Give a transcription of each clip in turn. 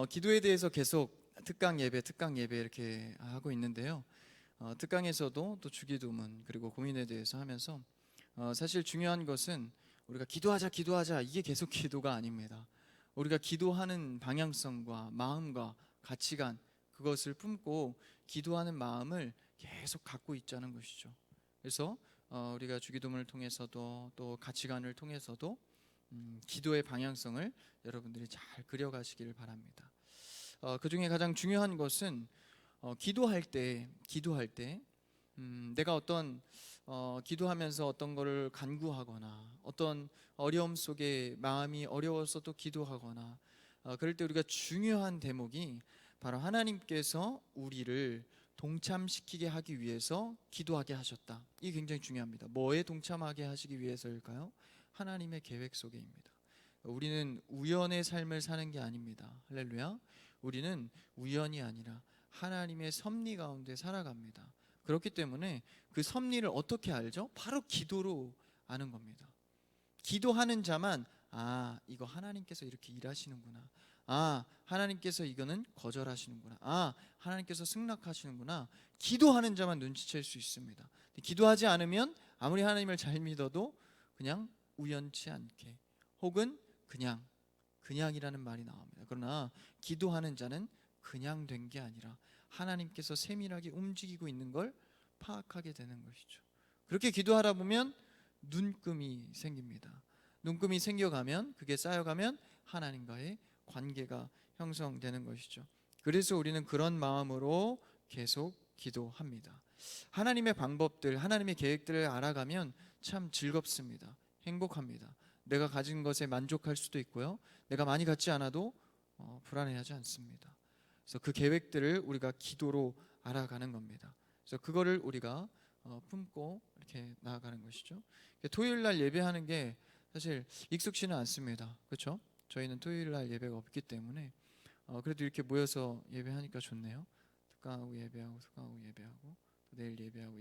기도에 대해서 계속 특강 예배 이렇게 하고 있는데요. 특강에서도 또 주기도문 그리고 고민에 대해서 하면서 사실 중요한 것은 우리가 기도하자 이게 계속 기도가 아닙니다. 우리가 기도하는 방향성과 마음과 가치관 그것을 품고 기도하는 마음을 계속 갖고 있자는 것이죠. 그래서 우리가 주기도문을 통해서도 또 가치관을 통해서도 기도의 방향성을 여러분들이 잘 그려가시기를 바랍니다. 그 중에 가장 중요한 것은 기도할 때 내가 어떤 기도하면서 어떤 거를 간구하거나 어떤 어려움 속에 마음이 어려워서도 기도하거나 그럴 때 우리가 중요한 대목이 바로 하나님께서 우리를 동참시키게 하기 위해서 기도하게 하셨다. 이게 굉장히 중요합니다. 뭐에 동참하게 하시기 위해서일까요? 하나님의 계획 속에입니다. 우리는 우연의 삶을 사는 게 아닙니다. 할렐루야. 우리는 우연이 아니라 하나님의 섭리 가운데 살아갑니다. 그렇기 때문에 그 섭리를 어떻게 알죠? 바로 기도로 아는 겁니다. 기도하는 자만 이거 하나님께서 이렇게 일하시는구나. 하나님께서 이거는 거절하시는구나. 하나님께서 승낙하시는구나. 기도하는 자만 눈치챌 수 있습니다. 기도하지 않으면 아무리 하나님을 잘 믿어도 그냥 우연치 않게 혹은 그냥이라는 말이 나옵니다. 그러나 기도하는 자는 그냥 된 게 아니라 하나님께서 세밀하게 움직이고 있는 걸 파악하게 되는 것이죠. 그렇게 기도하다 보면 눈금이 생깁니다. 눈금이 생겨가면 그게 쌓여가면 하나님과의 관계가 형성되는 것이죠. 그래서 우리는 그런 마음으로 계속 기도합니다. 하나님의 방법들, 하나님의 계획들을 알아가면 참 즐겁습니다. 행복합니다. 내가 가진 것에 만족할 수도 있고요. 내가 많이 갖지 않아도 불안해하지 않습니다. 그래서 그 계획들을 우리가 기도로 알아가는 겁니다. 그래서 그거를 우리가 품고 이렇게 나아가는 것이죠. 토요일 날 예배하는 게 사실 익숙치는 않습니다. 그렇죠? 저희는 토요일 날 예배가 없기 때문에 그래도 이렇게 모여서 예배하니까 좋네요. 특강하고 예배하고 또 내일 예배하고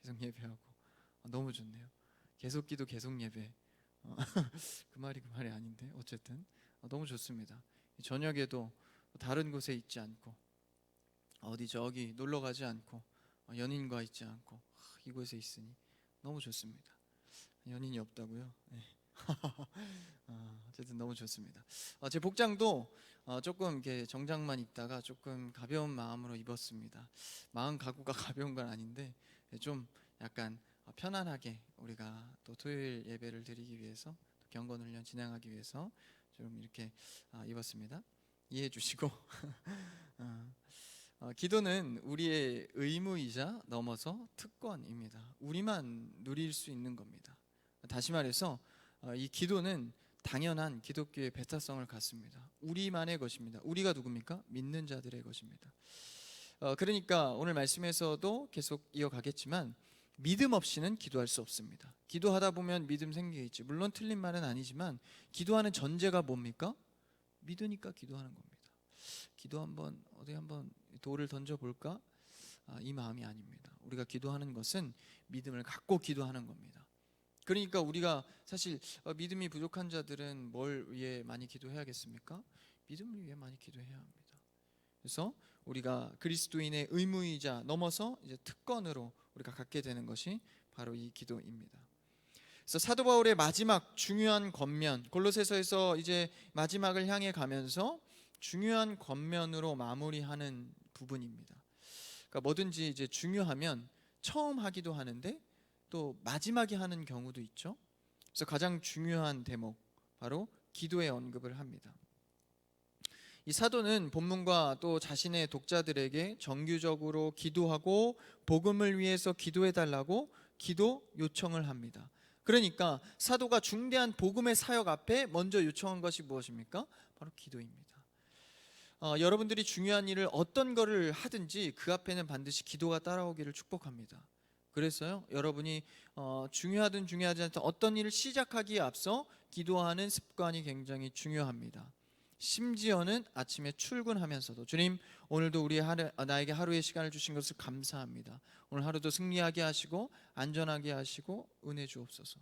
계속 예배하고 너무 좋네요. 계속 기도 계속 예배. 그 말이 아닌데 어쨌든 너무 좋습니다. 저녁에도 다른 곳에 있지 않고 어디 저기 놀러 가지 않고 연인과 있지 않고 이곳에 있으니 너무 좋습니다. 연인이 없다고요? 네. 어쨌든 너무 좋습니다. 제 복장도 조금 이렇게 정장만 입다가 조금 가벼운 마음으로 입었습니다. 마음 가구가 가벼운 건 아닌데 좀 약간 편안하게 우리가 또 토요일 예배를 드리기 위해서 또 경건 훈련 진행하기 위해서 좀 이렇게 입었습니다. 이해해 주시고 기도는 우리의 의무이자 넘어서 특권입니다. 우리만 누릴 수 있는 겁니다. 다시 말해서 이 기도는 당연한 기독교의 배타성을 갖습니다. 우리만의 것입니다. 우리가 누굽니까? 믿는 자들의 것입니다. 그러니까 오늘 말씀에서도 계속 이어가겠지만 믿음 없이는 기도할 수 없습니다. 기도하다 보면 믿음 생기겠지. 물론 틀린 말은 아니지만 기도하는 전제가 뭡니까? 믿으니까 기도하는 겁니다. 기도 어디 한번 돌을 던져볼까? 이 마음이 아닙니다. 우리가 기도하는 것은 믿음을 갖고 기도하는 겁니다. 그러니까 우리가 사실 믿음이 부족한 자들은 뭘 위해 많이 기도해야겠습니까? 믿음을 위해 많이 기도해야 합니다. 그래서 우리가 그리스도인의 의무이자 넘어서 이제 특권으로 우리가 갖게 되는 것이 바로 이 기도입니다. 그래서 사도 바울의 마지막 중요한 권면, 골로새서에서 이제 마지막을 향해 가면서 중요한 권면으로 마무리하는 부분입니다. 그러니까 뭐든지 이제 중요하면 처음 하기도 하는데 또 마지막에 하는 경우도 있죠. 그래서 가장 중요한 대목 바로 기도의 언급을 합니다. 이 사도는 본문과 또 자신의 독자들에게 정규적으로 기도하고 복음을 위해서 기도해 달라고 기도 요청을 합니다. 그러니까 사도가 중대한 복음의 사역 앞에 먼저 요청한 것이 무엇입니까? 바로 기도입니다. 여러분들이 중요한 일을 어떤 거를 하든지 그 앞에는 반드시 기도가 따라오기를 축복합니다. 그래서요, 여러분이 중요하든 중요하지 않든 어떤 일을 시작하기에 앞서 기도하는 습관이 굉장히 중요합니다. 심지어는 아침에 출근하면서도 주님, 오늘도 나에게 하루의 시간을 주신 것을 감사합니다. 오늘 하루도 승리하게 하시고 안전하게 하시고 은혜 주옵소서.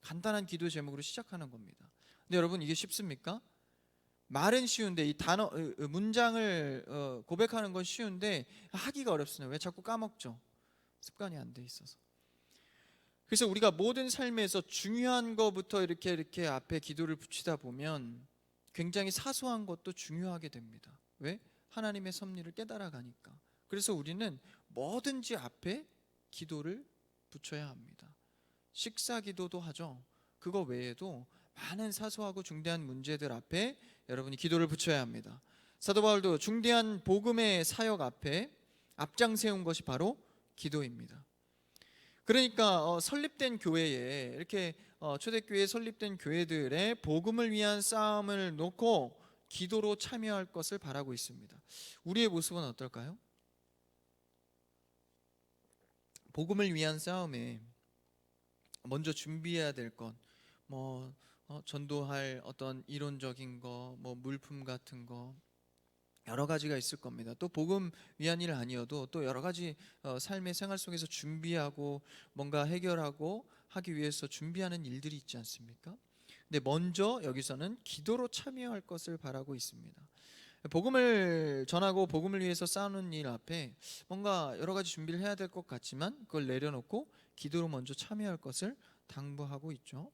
간단한 기도 제목으로 시작하는 겁니다. 근데 여러분, 이게 쉽습니까? 말은 쉬운데 이 단어 문장을 고백하는 건 쉬운데 하기가 어렵습니다. 왜 자꾸 까먹죠? 습관이 안 돼 있어서. 그래서 우리가 모든 삶에서 중요한 것부터 이렇게 앞에 기도를 붙이다 보면 굉장히 사소한 것도 중요하게 됩니다. 왜? 하나님의 섭리를 깨달아 가니까. 그래서 우리는 뭐든지 앞에 기도를 붙여야 합니다. 식사 기도도 하죠. 그거 외에도 많은 사소하고 중대한 문제들 앞에 여러분이 기도를 붙여야 합니다. 사도 바울도 중대한 복음의 사역 앞에 앞장 세운 것이 바로 기도입니다. 그러니까 설립된 교회에 이렇게 초대교회에 설립된 교회들의 복음을 위한 싸움을 놓고 기도로 참여할 것을 바라고 있습니다. 우리의 모습은 어떨까요? 복음을 위한 싸움에 먼저 준비해야 될 것, 뭐 전도할 어떤 이론적인 거, 뭐 물품 같은 거 여러 가지가 있을 겁니다. 또 복음 위한 일 아니어도 또 여러 가지 삶의 생활 속에서 준비하고 뭔가 해결하고 하기 위해서 준비하는 일들이 있지 않습니까? 근데 먼저 여기서는 기도로 참여할 것을 바라고 있습니다. 복음을 전하고 복음을 위해서 싸우는 일 앞에 뭔가 여러 가지 준비를 해야 될 것 같지만 그걸 내려놓고 기도로 먼저 참여할 것을 당부하고 있죠.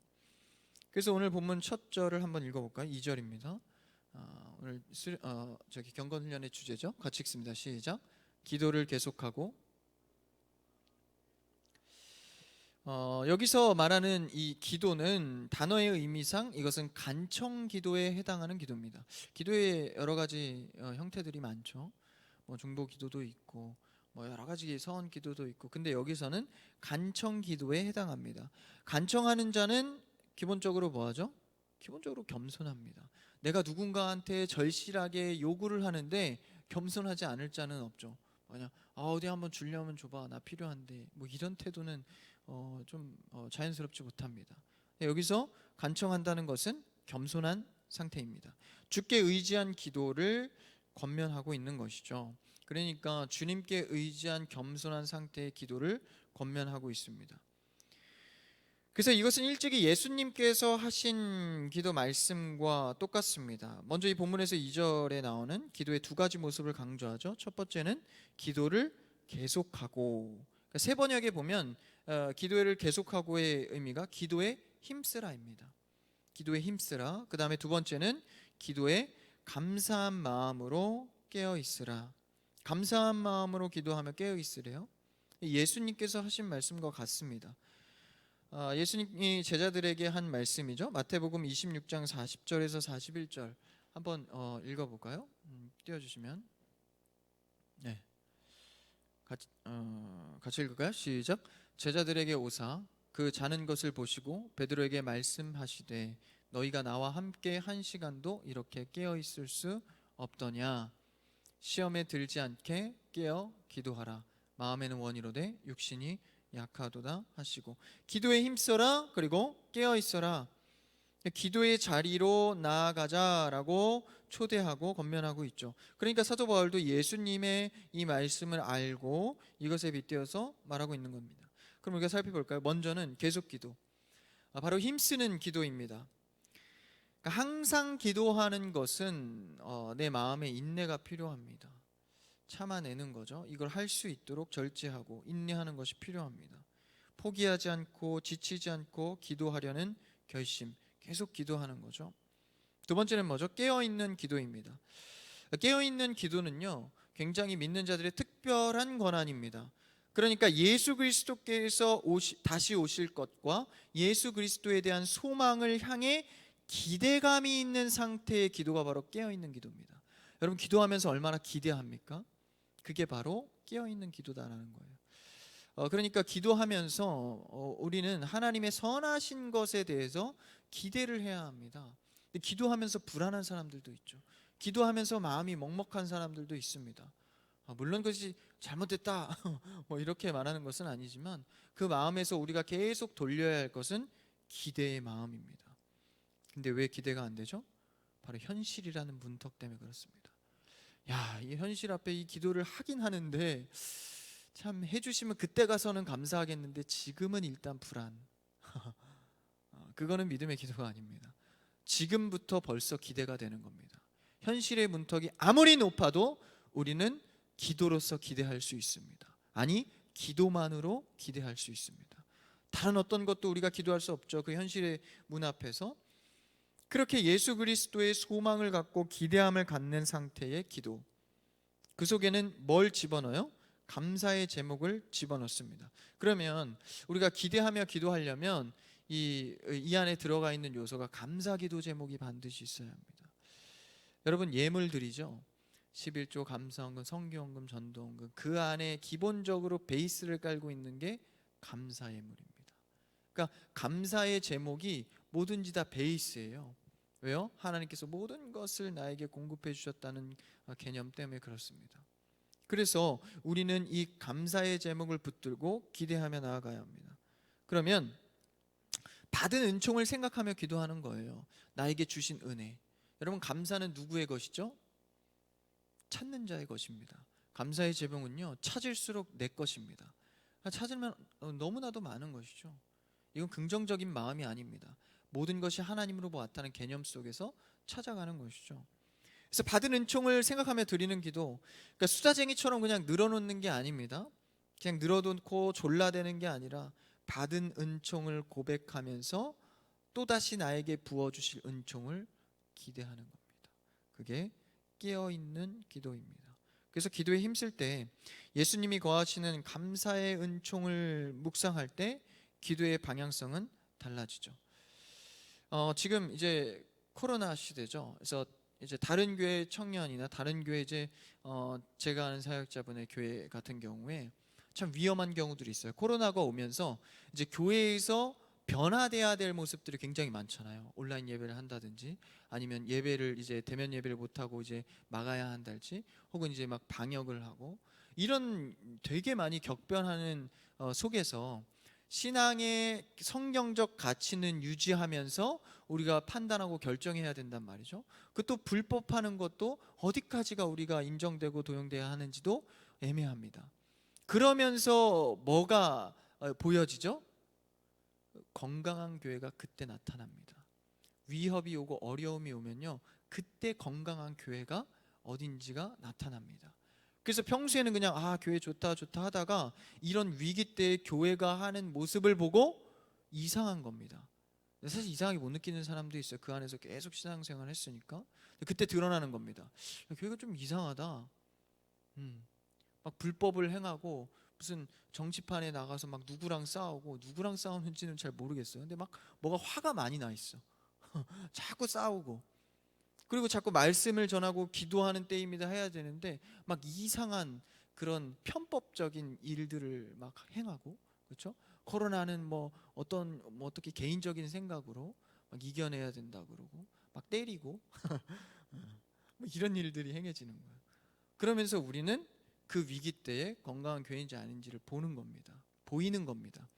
그래서 오늘 본문 첫 절을 한번 읽어볼까요? 2절입니다. 오늘 경건 훈련의 주제죠. 같이 읽습니다. 시작. 기도를 계속하고. 여기서 말하는 이 기도는 단어의 의미상 이것은 간청 기도에 해당하는 기도입니다. 기도의 여러 가지 형태들이 많죠. 뭐 중보 기도도 있고 뭐 여러 가지 서원 기도도 있고, 근데 여기서는 간청 기도에 해당합니다. 간청하는 자는 기본적으로 뭐하죠? 기본적으로 겸손합니다. 내가 누군가한테 절실하게 요구를 하는데 겸손하지 않을 자는 없죠. 그냥 어디 한번 주려면 줘봐, 나 필요한데, 뭐 이런 태도는 좀 자연스럽지 못합니다. 여기서 간청한다는 것은 겸손한 상태입니다. 주께 의지한 기도를 권면하고 있는 것이죠. 그러니까 주님께 의지한 겸손한 상태의 기도를 권면하고 있습니다. 그래서 이것은 일찍이 예수님께서 하신 기도 말씀과 똑같습니다. 먼저 이 본문에서 2절에 나오는 기도의 두 가지 모습을 강조하죠. 첫 번째는 기도를 계속하고, 그러니까 세 번역에 보면 기도를 계속하고의 의미가 기도에 힘쓰라입니다. 기도에 힘쓰라. 그 다음에 두 번째는 기도에 감사한 마음으로 깨어 있으라. 감사한 마음으로 기도하며 깨어 있으래요. 예수님께서 하신 말씀과 같습니다. 예수님이 제자들에게 한 말씀이죠. 마태복음 26장 40절에서 41절 한번 읽어볼까요? 띄워주시면. 네, 같이 읽을까요? 시작. 제자들에게 오사 그 자는 것을 보시고 베드로에게 말씀하시되 너희가 나와 함께 한 시간도 이렇게 깨어 있을 수 없더냐. 시험에 들지 않게 깨어 기도하라. 마음에는 원이로되 육신이 약하도다 하시고, 기도에 힘써라. 그리고 깨어 있어라. 기도의 자리로 나아가자라고 초대하고 권면하고 있죠. 그러니까 사도 바울도 예수님의 이 말씀을 알고 이것에 빗대어서 말하고 있는 겁니다. 그럼 우리가 살펴볼까요? 먼저는 계속 기도, 바로 힘쓰는 기도입니다. 그러니까 항상 기도하는 것은 내 마음에 인내가 필요합니다. 참아내는 거죠. 이걸 할 수 있도록 절제하고 인내하는 것이 필요합니다. 포기하지 않고 지치지 않고 기도하려는 결심, 계속 기도하는 거죠. 두 번째는 뭐죠? 깨어있는 기도입니다. 깨어있는 기도는요, 굉장히 믿는 자들의 특별한 권한입니다. 그러니까 예수 그리스도께서 다시 오실 것과 예수 그리스도에 대한 소망을 향해 기대감이 있는 상태의 기도가 바로 깨어있는 기도입니다. 여러분, 기도하면서 얼마나 기대합니까? 그게 바로 깨어있는 기도다라는 거예요. 그러니까 기도하면서 우리는 하나님의 선하신 것에 대해서 기대를 해야 합니다. 근데 기도하면서 불안한 사람들도 있죠. 기도하면서 마음이 먹먹한 사람들도 있습니다. 물론 그것이 잘못됐다 뭐 이렇게 말하는 것은 아니지만 그 마음에서 우리가 계속 돌려야 할 것은 기대의 마음입니다. 근데 왜 기대가 안 되죠? 바로 현실이라는 문턱 때문에 그렇습니다. 이 현실 앞에 이 기도를 하긴 하는데 참 해주시면 그때 가서는 감사하겠는데 지금은 일단 불안. 그거는 믿음의 기도가 아닙니다. 지금부터 벌써 기대가 되는 겁니다. 현실의 문턱이 아무리 높아도 우리는 기도로서 기대할 수 있습니다. 아니, 기도만으로 기대할 수 있습니다. 다른 어떤 것도 우리가 기도할 수 없죠. 그 현실의 문 앞에서. 그렇게 예수 그리스도의 소망을 갖고 기대함을 갖는 상태의 기도, 그 속에는 뭘 집어넣어요? 감사의 제목을 집어넣습니다. 그러면 우리가 기대하며 기도하려면 이 안에 들어가 있는 요소가 감사기도 제목이 반드시 있어야 합니다. 여러분, 예물 드리죠. 11조, 감사헌금, 성교헌금, 전도헌금, 그 안에 기본적으로 베이스를 깔고 있는 게 감사예물입니다. 그러니까 감사의 제목이 뭐든지 다 베이스예요. 왜요? 하나님께서 모든 것을 나에게 공급해 주셨다는 개념 때문에 그렇습니다. 그래서 우리는 이 감사의 제목을 붙들고 기대하며 나아가야 합니다. 그러면 받은 은총을 생각하며 기도하는 거예요. 나에게 주신 은혜. 여러분, 감사는 누구의 것이죠? 찾는 자의 것입니다. 감사의 제목은요, 찾을수록 내 것입니다. 찾으면 너무나도 많은 것이죠. 이건 긍정적인 마음이 아닙니다. 모든 것이 하나님으로 나타나는 개념 속에서 찾아가는 것이죠. 그래서 받은 은총을 생각하며 드리는 기도, 그러니까 수다쟁이처럼 그냥 늘어놓는 게 아닙니다. 그냥 늘어놓고 졸라대는 게 아니라 받은 은총을 고백하면서 또다시 나에게 부어주실 은총을 기대하는 겁니다. 그게 깨어있는 기도입니다. 그래서 기도에 힘쓸 때 예수님이 거하시는 감사의 은총을 묵상할 때 기도의 방향성은 달라지죠. 지금 이제 코로나 시대죠. 그래서 이제 다른 교회 청년이나 다른 교회 제가 아는 사역자분의 교회 같은 경우에 참 위험한 경우들이 있어요. 코로나가 오면서 이제 교회에서 변화돼야 될 모습들이 굉장히 많잖아요. 온라인 예배를 한다든지, 아니면 예배를 이제 대면 예배를 못 하고 이제 막아야 한달지, 혹은 이제 막 방역을 하고, 이런 되게 많이 격변하는 속에서 신앙의 성경적 가치는 유지하면서 우리가 판단하고 결정해야 된단 말이죠. 그것도 불법하는 것도 어디까지가 우리가 인정되고 도용돼야 하는지도 애매합니다. 그러면서 뭐가 보여지죠? 건강한 교회가 그때 나타납니다. 위협이 오고 어려움이 오면요, 그때 건강한 교회가 어딘지가 나타납니다. 그래서 평소에는 그냥 교회 좋다 좋다 하다가 이런 위기 때 교회가 하는 모습을 보고 이상한 겁니다. 사실 이상하게 못 느끼는 사람도 있어요. 그 안에서 계속 신앙생활을 했으니까. 그때 드러나는 겁니다. 교회가 좀 이상하다. 막 불법을 행하고 무슨 정치판에 나가서 막 누구랑 싸우는지는 잘 모르겠어요. 근데 막 뭐가 화가 많이 나 있어. 자꾸 싸우고, 그리고 자꾸 말씀을 전하고 기도하는 때입니다 해야 되는데 막 이상한 그런 편법적인 일들을 막 행하고, 그렇죠? 코로나는 뭐 어떻게 개인적인 생각으로 막 이겨내야 된다 그러고 막 때리고 뭐 이런 일들이 행해지는 거예요. 그러면서 우리는 그 위기 때에 건강한 교회인지 아닌지를 보이는 겁니다.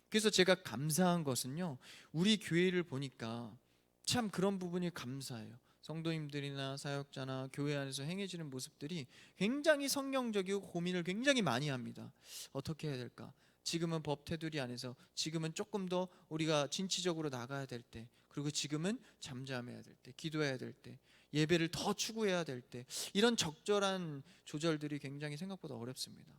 그래서 제가 감사한 것은요, 우리 교회를 보니까 참 그런 부분이 감사해요. 성도님들이나 사역자나 교회 안에서 행해지는 모습들이 굉장히 성경적이고 고민을 굉장히 많이 합니다. 어떻게 해야 될까? 지금은 법 테두리 안에서, 지금은 조금 더 우리가 진취적으로 나가야 될 때, 그리고 지금은 잠잠해야 될 때, 기도해야 될 때, 예배를 더 추구해야 될 때, 이런 적절한 조절들이 굉장히 생각보다 어렵습니다.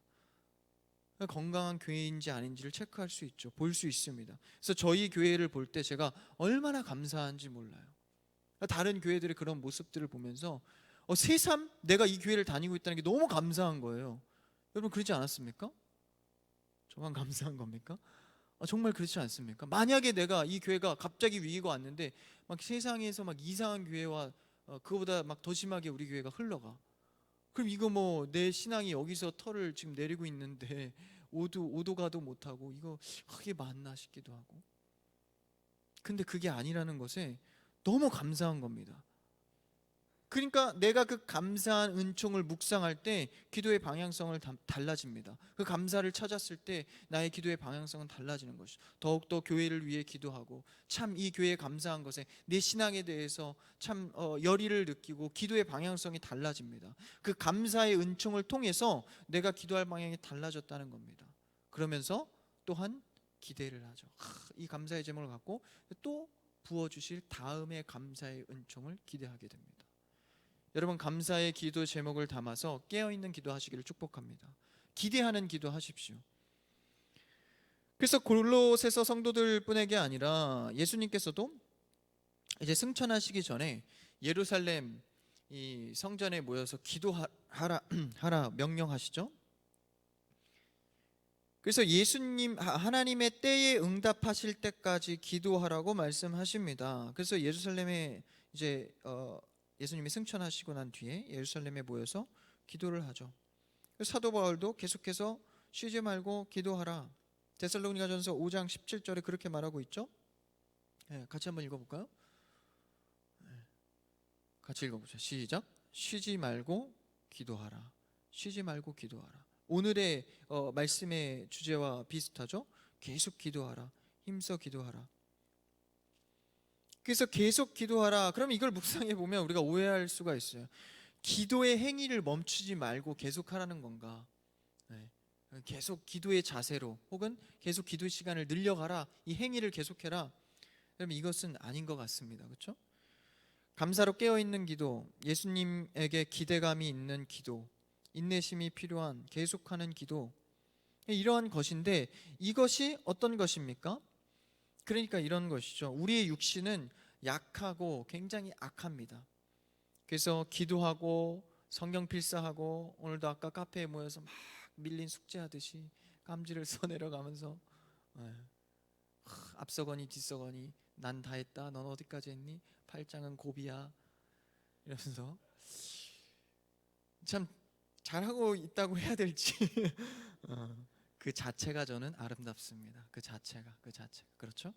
건강한 교회인지 아닌지를 체크할 수 있죠. 볼 수 있습니다. 그래서 저희 교회를 볼 때 제가 얼마나 감사한지 몰라요. 다른 교회들의 그런 모습들을 보면서 새삼 내가 이 교회를 다니고 있다는 게 너무 감사한 거예요. 여러분, 그러지 않았습니까? 저만 감사한 겁니까? 정말 그렇지 않습니까? 만약에 내가 이 교회가 갑자기 위기가 왔는데 막 세상에서 막 이상한 교회와 그거보다 막 더 심하게 우리 교회가 흘러가, 그럼 이거 뭐 내 신앙이 여기서 털을 지금 내리고 있는데 오도 가도 못하고 이거 그게 맞나 싶기도 하고. 근데 그게 아니라는 것에 너무 감사한 겁니다. 그러니까 내가 그 감사한 은총을 묵상할 때 기도의 방향성을 달라집니다. 그 감사를 찾았을 때 나의 기도의 방향성은 달라지는 것이죠. 더욱더 교회를 위해 기도하고, 참 이 교회에 감사한 것에 내 신앙에 대해서 참 열의를 느끼고 기도의 방향성이 달라집니다. 그 감사의 은총을 통해서 내가 기도할 방향이 달라졌다는 겁니다. 그러면서 또한 기대를 하죠. 이 감사의 제목을 갖고 또 부어주실 다음의 감사의 은총을 기대하게 됩니다. 여러분 감사의 기도 제목을 담아서 깨어있는 기도하시기를 축복합니다. 기대하는 기도하십시오. 그래서 골로새서 성도들 뿐에게 아니라 예수님께서도 이제 승천하시기 전에 예루살렘 이 성전에 모여서 기도하라 하라 명령하시죠. 그래서 예수님 하나님의 때에 응답하실 때까지 기도하라고 말씀하십니다. 그래서 예루살렘에 이제 예수님이 승천하시고 난 뒤에 예루살렘에 모여서 기도를 하죠. 사도 바울도 계속해서 쉬지 말고 기도하라. 데살로니가전서 5장 17절에 그렇게 말하고 있죠. 같이 한번 읽어볼까요? 같이 읽어보죠. 시작. 쉬지 말고 기도하라. 쉬지 말고 기도하라. 오늘의 말씀의 주제와 비슷하죠. 계속 기도하라. 힘써 기도하라. 그래서 계속 기도하라. 그럼 이걸 묵상해 보면 우리가 오해할 수가 있어요. 기도의 행위를 멈추지 말고 계속 하라는 건가? 계속 기도의 자세로 혹은 계속 기도 시간을 늘려가라. 이 행위를 계속해라. 그러면 이것은 아닌 것 같습니다. 그렇죠? 감사로 깨어있는 기도, 예수님에게 기대감이 있는 기도, 인내심이 필요한 계속하는 기도, 이러한 것인데 이것이 어떤 것입니까? 그러니까 이런 것이죠. 우리의 육신은 약하고 굉장히 악합니다. 그래서 기도하고 성경 필사하고 오늘도 아까 카페에 모여서 막 밀린 숙제하듯이 깜지를 써내려가면서 앞서거니 뒤서거니 난 다 했다. 넌 어디까지 했니? 8장은 고비야. 이러면서 참 잘하고 있다고 해야 될지 그 자체가 저는 아름답습니다. 그 자체가 그렇죠?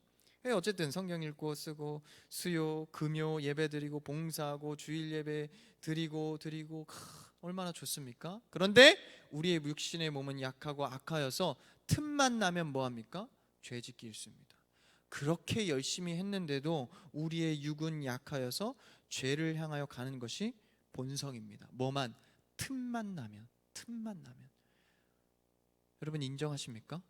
어쨌든 성경 읽고 쓰고 수요 금요 예배 드리고 봉사하고 주일 예배 드리고 얼마나 좋습니까? 그런데 우리의 육신의 몸은 약하고 악하여서 틈만 나면 뭐합니까? 죄짓기 일쑤입니다. 그렇게 열심히 했는데도 우리의 육은 약하여서 죄를 향하여 가는 것이 본성입니다. 뭐만? 틈만 나면. 여러분 인정하십니까?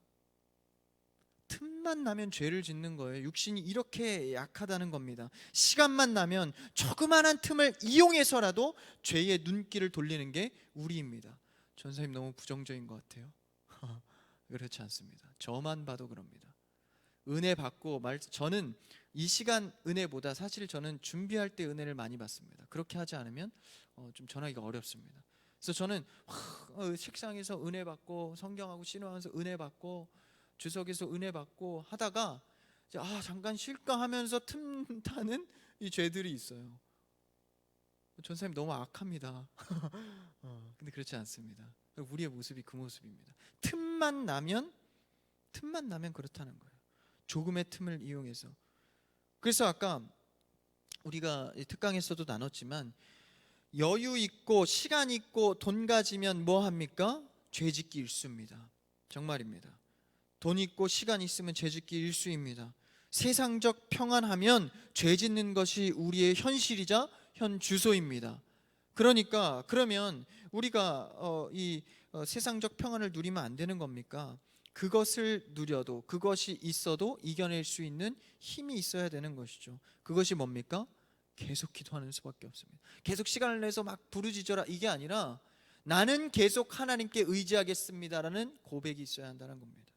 틈만 나면 죄를 짓는 거예요. 육신이 이렇게 약하다는 겁니다. 시간만 나면 조그마한 틈을 이용해서라도 죄의 눈길을 돌리는 게 우리입니다. 전사님 너무 부정적인 것 같아요. 그렇지 않습니다. 저만 봐도 그럽니다. 은혜 받고 저는 이 시간 은혜보다 사실 저는 준비할 때 은혜를 많이 받습니다. 그렇게 하지 않으면 좀 전하기가 어렵습니다. 그래서 저는 책상에서 은혜 받고 성경하고 신호하면서 은혜 받고 주석에서 은혜 받고 하다가 잠깐 쉴까 하면서 틈 타는 이 죄들이 있어요. 전사님 너무 악합니다. 근데 그렇지 않습니다. 우리의 모습이 그 모습입니다. 틈만 나면 그렇다는 거예요. 조금의 틈을 이용해서. 그래서 아까 우리가 특강에서도 나눴지만 여유 있고 시간 있고 돈 가지면 뭐 합니까? 죄짓기 일쑤입니다. 정말입니다. 돈 있고 시간 있으면 죄짓기 일쑤입니다. 세상적 평안하면 죄짓는 것이 우리의 현실이자 현 주소입니다. 그러면 우리가 이 세상적 평안을 누리면 안 되는 겁니까? 그것을 누려도 그것이 있어도 이겨낼 수 있는 힘이 있어야 되는 것이죠. 그것이 뭡니까? 계속 기도하는 수밖에 없습니다. 계속 시간을 내서 막 부르짖어라 이게 아니라 나는 계속 하나님께 의지하겠습니다라는 고백이 있어야 한다는 겁니다.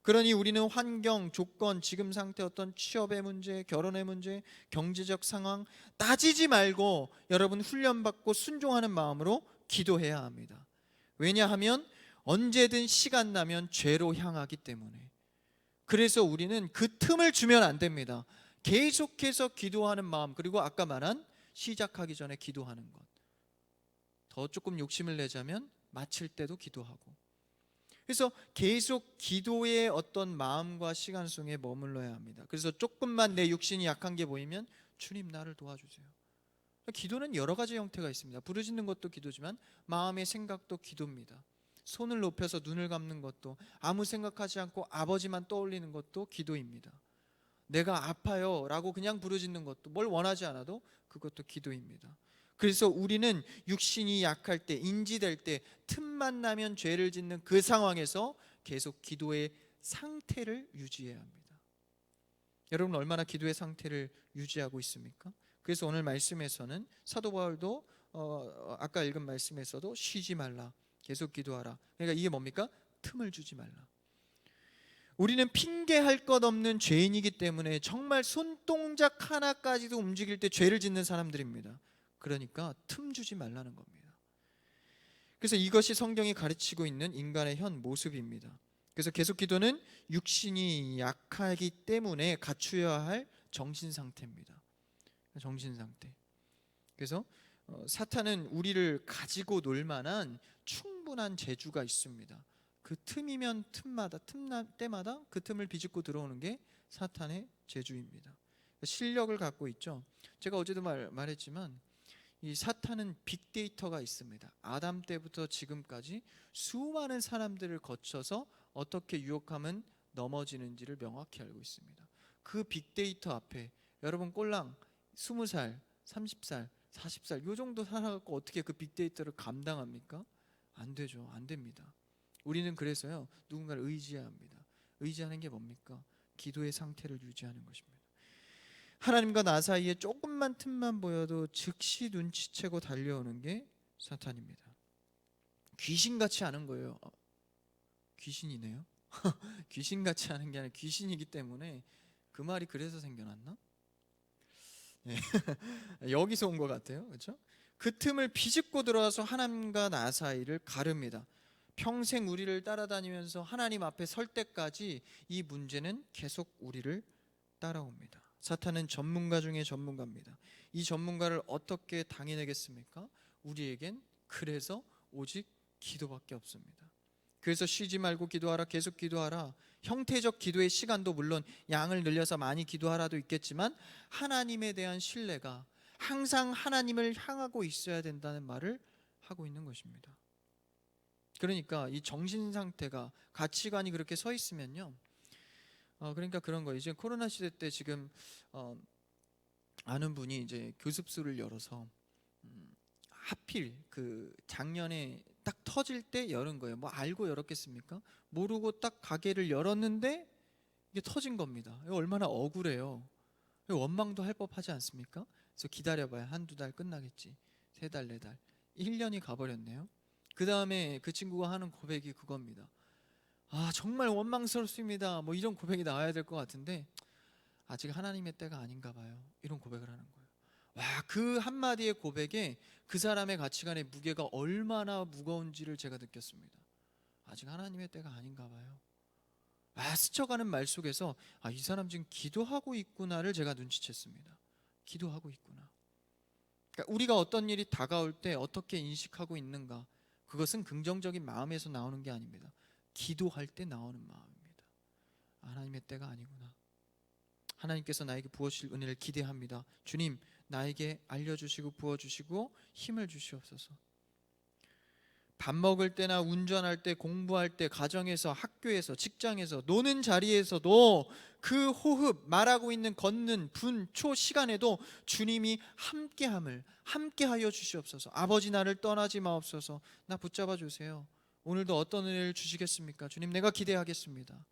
그러니 우리는 환경, 조건, 지금 상태 어떤 취업의 문제, 결혼의 문제, 경제적 상황 따지지 말고 여러분 훈련받고 순종하는 마음으로 기도해야 합니다. 왜냐하면 언제든 시간 나면 죄로 향하기 때문에. 그래서 우리는 그 틈을 주면 안 됩니다. 계속해서 기도하는 마음, 그리고 아까 말한 시작하기 전에 기도하는 것. 더 조금 욕심을 내자면 마칠 때도 기도하고. 그래서 계속 기도의 어떤 마음과 시간 속에 머물러야 합니다. 그래서 조금만 내 육신이 약한 게 보이면 주님 나를 도와주세요. 기도는 여러 가지 형태가 있습니다. 부르짖는 것도 기도지만 마음의 생각도 기도입니다. 손을 높여서 눈을 감는 것도, 아무 생각하지 않고 아버지만 떠올리는 것도 기도입니다. 내가 아파요 라고 그냥 부르짖는 것도, 뭘 원하지 않아도 그것도 기도입니다. 그래서 우리는 육신이 약할 때, 인지될 때 틈만 나면 죄를 짓는 그 상황에서 계속 기도의 상태를 유지해야 합니다. 여러분 얼마나 기도의 상태를 유지하고 있습니까? 그래서 오늘 말씀에서는 사도 바울도 아까 읽은 말씀에서도 쉬지 말라, 계속 기도하라. 그러니까 이게 뭡니까? 틈을 주지 말라. 우리는 핑계할 것 없는 죄인이기 때문에 정말 손동작 하나까지도 움직일 때 죄를 짓는 사람들입니다. 그러니까 틈 주지 말라는 겁니다. 그래서 이것이 성경이 가르치고 있는 인간의 현 모습입니다. 그래서 계속 기도는 육신이 약하기 때문에 갖추어야 할 정신 상태입니다. 정신 상태. 그래서 사탄은 우리를 가지고 놀 만한 충분한 재주가 있습니다. 그 틈이면 때마다 그 틈을 비집고 들어오는 게 사탄의 재주입니다. 실력을 갖고 있죠. 제가 어제도 말했지만 이 사탄은 빅데이터가 있습니다. 아담 때부터 지금까지 수많은 사람들을 거쳐서 어떻게 유혹하면 넘어지는지를 명확히 알고 있습니다. 그 빅데이터 앞에 여러분 꼴랑 20살, 30살, 40살 요 정도 살아갖고 어떻게 그 빅데이터를 감당합니까? 안 되죠. 안 됩니다. 우리는 그래서요 누군가를 의지해야 합니다. 의지하는 게 뭡니까? 기도의 상태를 유지하는 것입니다. 하나님과 나 사이에 조금만 틈만 보여도 즉시 눈치채고 달려오는 게 사탄입니다. 귀신같이 하는 거예요. 귀신이네요. 귀신같이 하는 게 아니라 귀신이기 때문에 그 말이 그래서 생겨났나? 네. 여기서 온 것 같아요. 그렇죠? 그 틈을 비집고 들어와서 하나님과 나 사이를 가릅니다. 평생 우리를 따라다니면서 하나님 앞에 설 때까지 이 문제는 계속 우리를 따라옵니다. 사탄은 전문가 중에 전문가입니다. 이 전문가를 어떻게 당해내겠습니까? 우리에겐 그래서 오직 기도밖에 없습니다. 그래서 쉬지 말고 기도하라, 계속 기도하라. 형태적 기도의 시간도 물론 양을 늘려서 많이 기도하라도 있겠지만 하나님에 대한 신뢰가 항상 하나님을 향하고 있어야 된다는 말을 하고 있는 것입니다. 그러니까 이 정신 상태가, 가치관이 그렇게 서 있으면요, 그러니까 그런 거예요. 이제 코로나 시대 때 지금 아는 분이 이제 교습소를 열어서 하필 그 작년에 딱 터질 때 열은 거예요. 뭐 알고 열었겠습니까? 모르고 딱 가게를 열었는데 이게 터진 겁니다. 이거 얼마나 억울해요. 원망도 할 법하지 않습니까? 그래서 기다려봐야 한두 달 끝나겠지. 3달, 4달, 1년이 가버렸네요. 그 다음에 그 친구가 하는 고백이 그겁니다. 아, 정말 원망스럽습니다. 뭐 이런 고백이 나와야 될 것 같은데 아직 하나님의 때가 아닌가 봐요. 이런 고백을 하는 거예요. 와, 그 한마디의 고백에 그 사람의 가치관의 무게가 얼마나 무거운지를 제가 느꼈습니다. 아직 하나님의 때가 아닌가 봐요. 스쳐가는 말 속에서 이 사람 지금 기도하고 있구나를 제가 눈치챘습니다. 기도하고 있구나. 그러니까 우리가 어떤 일이 다가올 때 어떻게 인식하고 있는가, 그것은 긍정적인 마음에서 나오는 게 아닙니다. 기도할 때 나오는 마음입니다. 하나님의 때가 아니구나. 하나님께서 나에게 부어주실 은혜를 기대합니다. 주님, 나에게 알려주시고 부어주시고 힘을 주시옵소서. 밥 먹을 때나 운전할 때, 공부할 때, 가정에서, 학교에서, 직장에서, 노는 자리에서도 그 호흡, 말하고 있는 걷는 분, 초 시간에도 주님이 함께하여 주시옵소서. 아버지, 나를 떠나지 마옵소서. 나 붙잡아 주세요. 오늘도 어떤 은혜를 주시겠습니까? 주님, 내가 기대하겠습니다.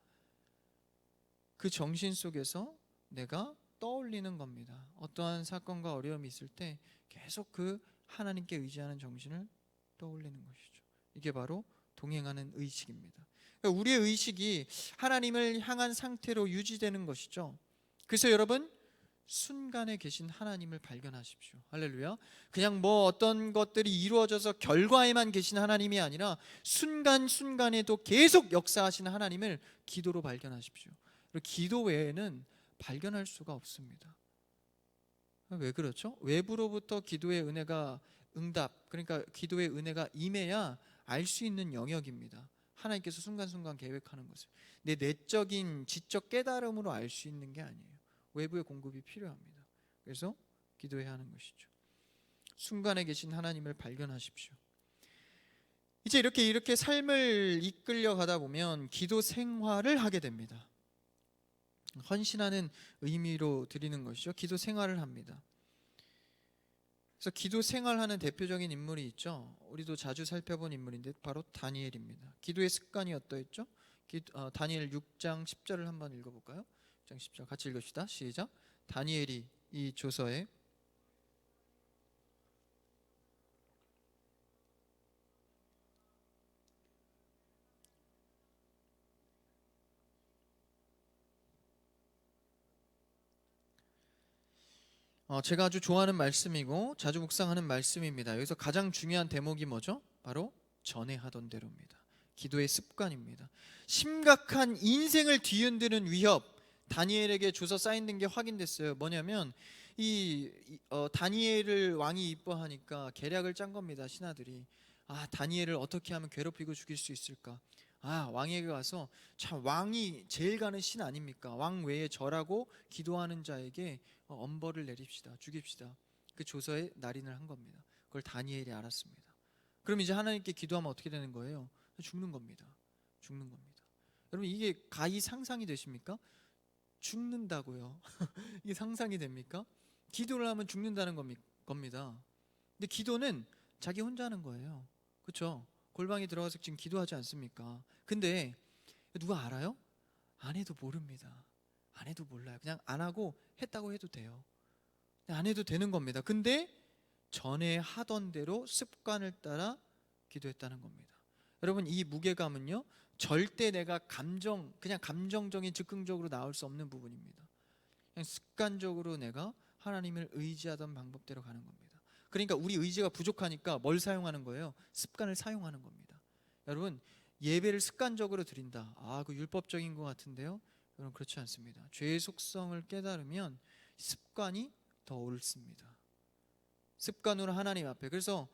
그 정신 속에서 내가 떠올리는 겁니다. 어떠한 사건과 어려움이 있을 때 계속 그 하나님께 의지하는 정신을 떠올리는 것이죠. 이게 바로 동행하는 의식입니다. 그러니까 우리의 의식이 하나님을 향한 상태로 유지되는 것이죠. 그래서 여러분, 순간에 계신 하나님을 발견하십시오. 할렐루야. 그냥 뭐 어떤 것들이 이루어져서 결과에만 계신 하나님이 아니라 순간순간에도 계속 역사하시는 하나님을 기도로 발견하십시오. 그리고 기도 외에는 발견할 수가 없습니다. 왜 그렇죠? 외부로부터 기도의 은혜가 응답, 그러니까 기도의 은혜가 임해야 알 수 있는 영역입니다. 하나님께서 순간순간 계획하는 것을 내 내적인 지적 깨달음으로 알 수 있는 게 아니에요. 외부의 공급이 필요합니다. 그래서 기도해야 하는 것이죠. 순간에 계신 하나님을 발견하십시오. 이제 이렇게 삶을 이끌려 가다 보면 기도 생활을 하게 됩니다. 헌신하는 의미로 드리는 것이죠. 기도 생활을 합니다. 그래서 기도 생활하는 대표적인 인물이 있죠. 우리도 자주 살펴본 인물인데 바로 다니엘입니다. 기도의 습관이 어떠했죠? 다니엘 6장 10절을 한번 읽어볼까요? 6장 10절 같이 읽읍시다. 시작. 다니엘이 이 조서에 제가 아주 좋아하는 말씀이고 자주 묵상하는 말씀입니다. 여기서 가장 중요한 대목이 뭐죠? 바로 전에 하던 대로입니다. 기도의 습관입니다. 심각한 인생을 뒤흔드는 위협, 다니엘에게 줘서 사인된 게 확인됐어요. 뭐냐면 다니엘을 왕이 이뻐하니까 계략을 짠 겁니다. 신하들이. 다니엘을 어떻게 하면 괴롭히고 죽일 수 있을까? 왕에게 가서, 참 왕이 제일 가는 신 아닙니까? 왕 외에 절하고 기도하는 자에게 엄벌을 내립시다. 죽입시다. 그 조서에 날인을 한 겁니다. 그걸 다니엘이 알았습니다. 그럼 이제 하나님께 기도하면 어떻게 되는 거예요? 죽는 겁니다. 죽는 겁니다. 여러분, 이게 가히 상상이 되십니까? 죽는다고요. 이게 상상이 됩니까? 기도를 하면 죽는다는 겁니다. 근데 기도는 자기 혼자 하는 거예요. 그렇죠? 골방에 들어가서 지금 기도하지 않습니까? 근데 누가 알아요? 안 해도 모릅니다. 안 해도 몰라요. 그냥 안 하고 했다고 해도 돼요. 안 해도 되는 겁니다. 근데 전에 하던 대로 습관을 따라 기도했다는 겁니다. 여러분, 이 무게감은요, 절대 내가 그냥 감정적인 즉흥적으로 나올 수 없는 부분입니다. 그냥 습관적으로 내가 하나님을 의지하던 방법대로 가는 겁니다. 그러니까 우리 의지가 부족하니까 뭘 사용하는 거예요? 습관을 사용하는 겁니다. 여러분, 예배를 습관적으로 드린다. 그 율법적인 것 같은데요. 여러분, 그렇지 않습니다. 죄의 속성을 깨달으면 습관이 더 옳습니다. 습관으로 하나님 앞에. 그래서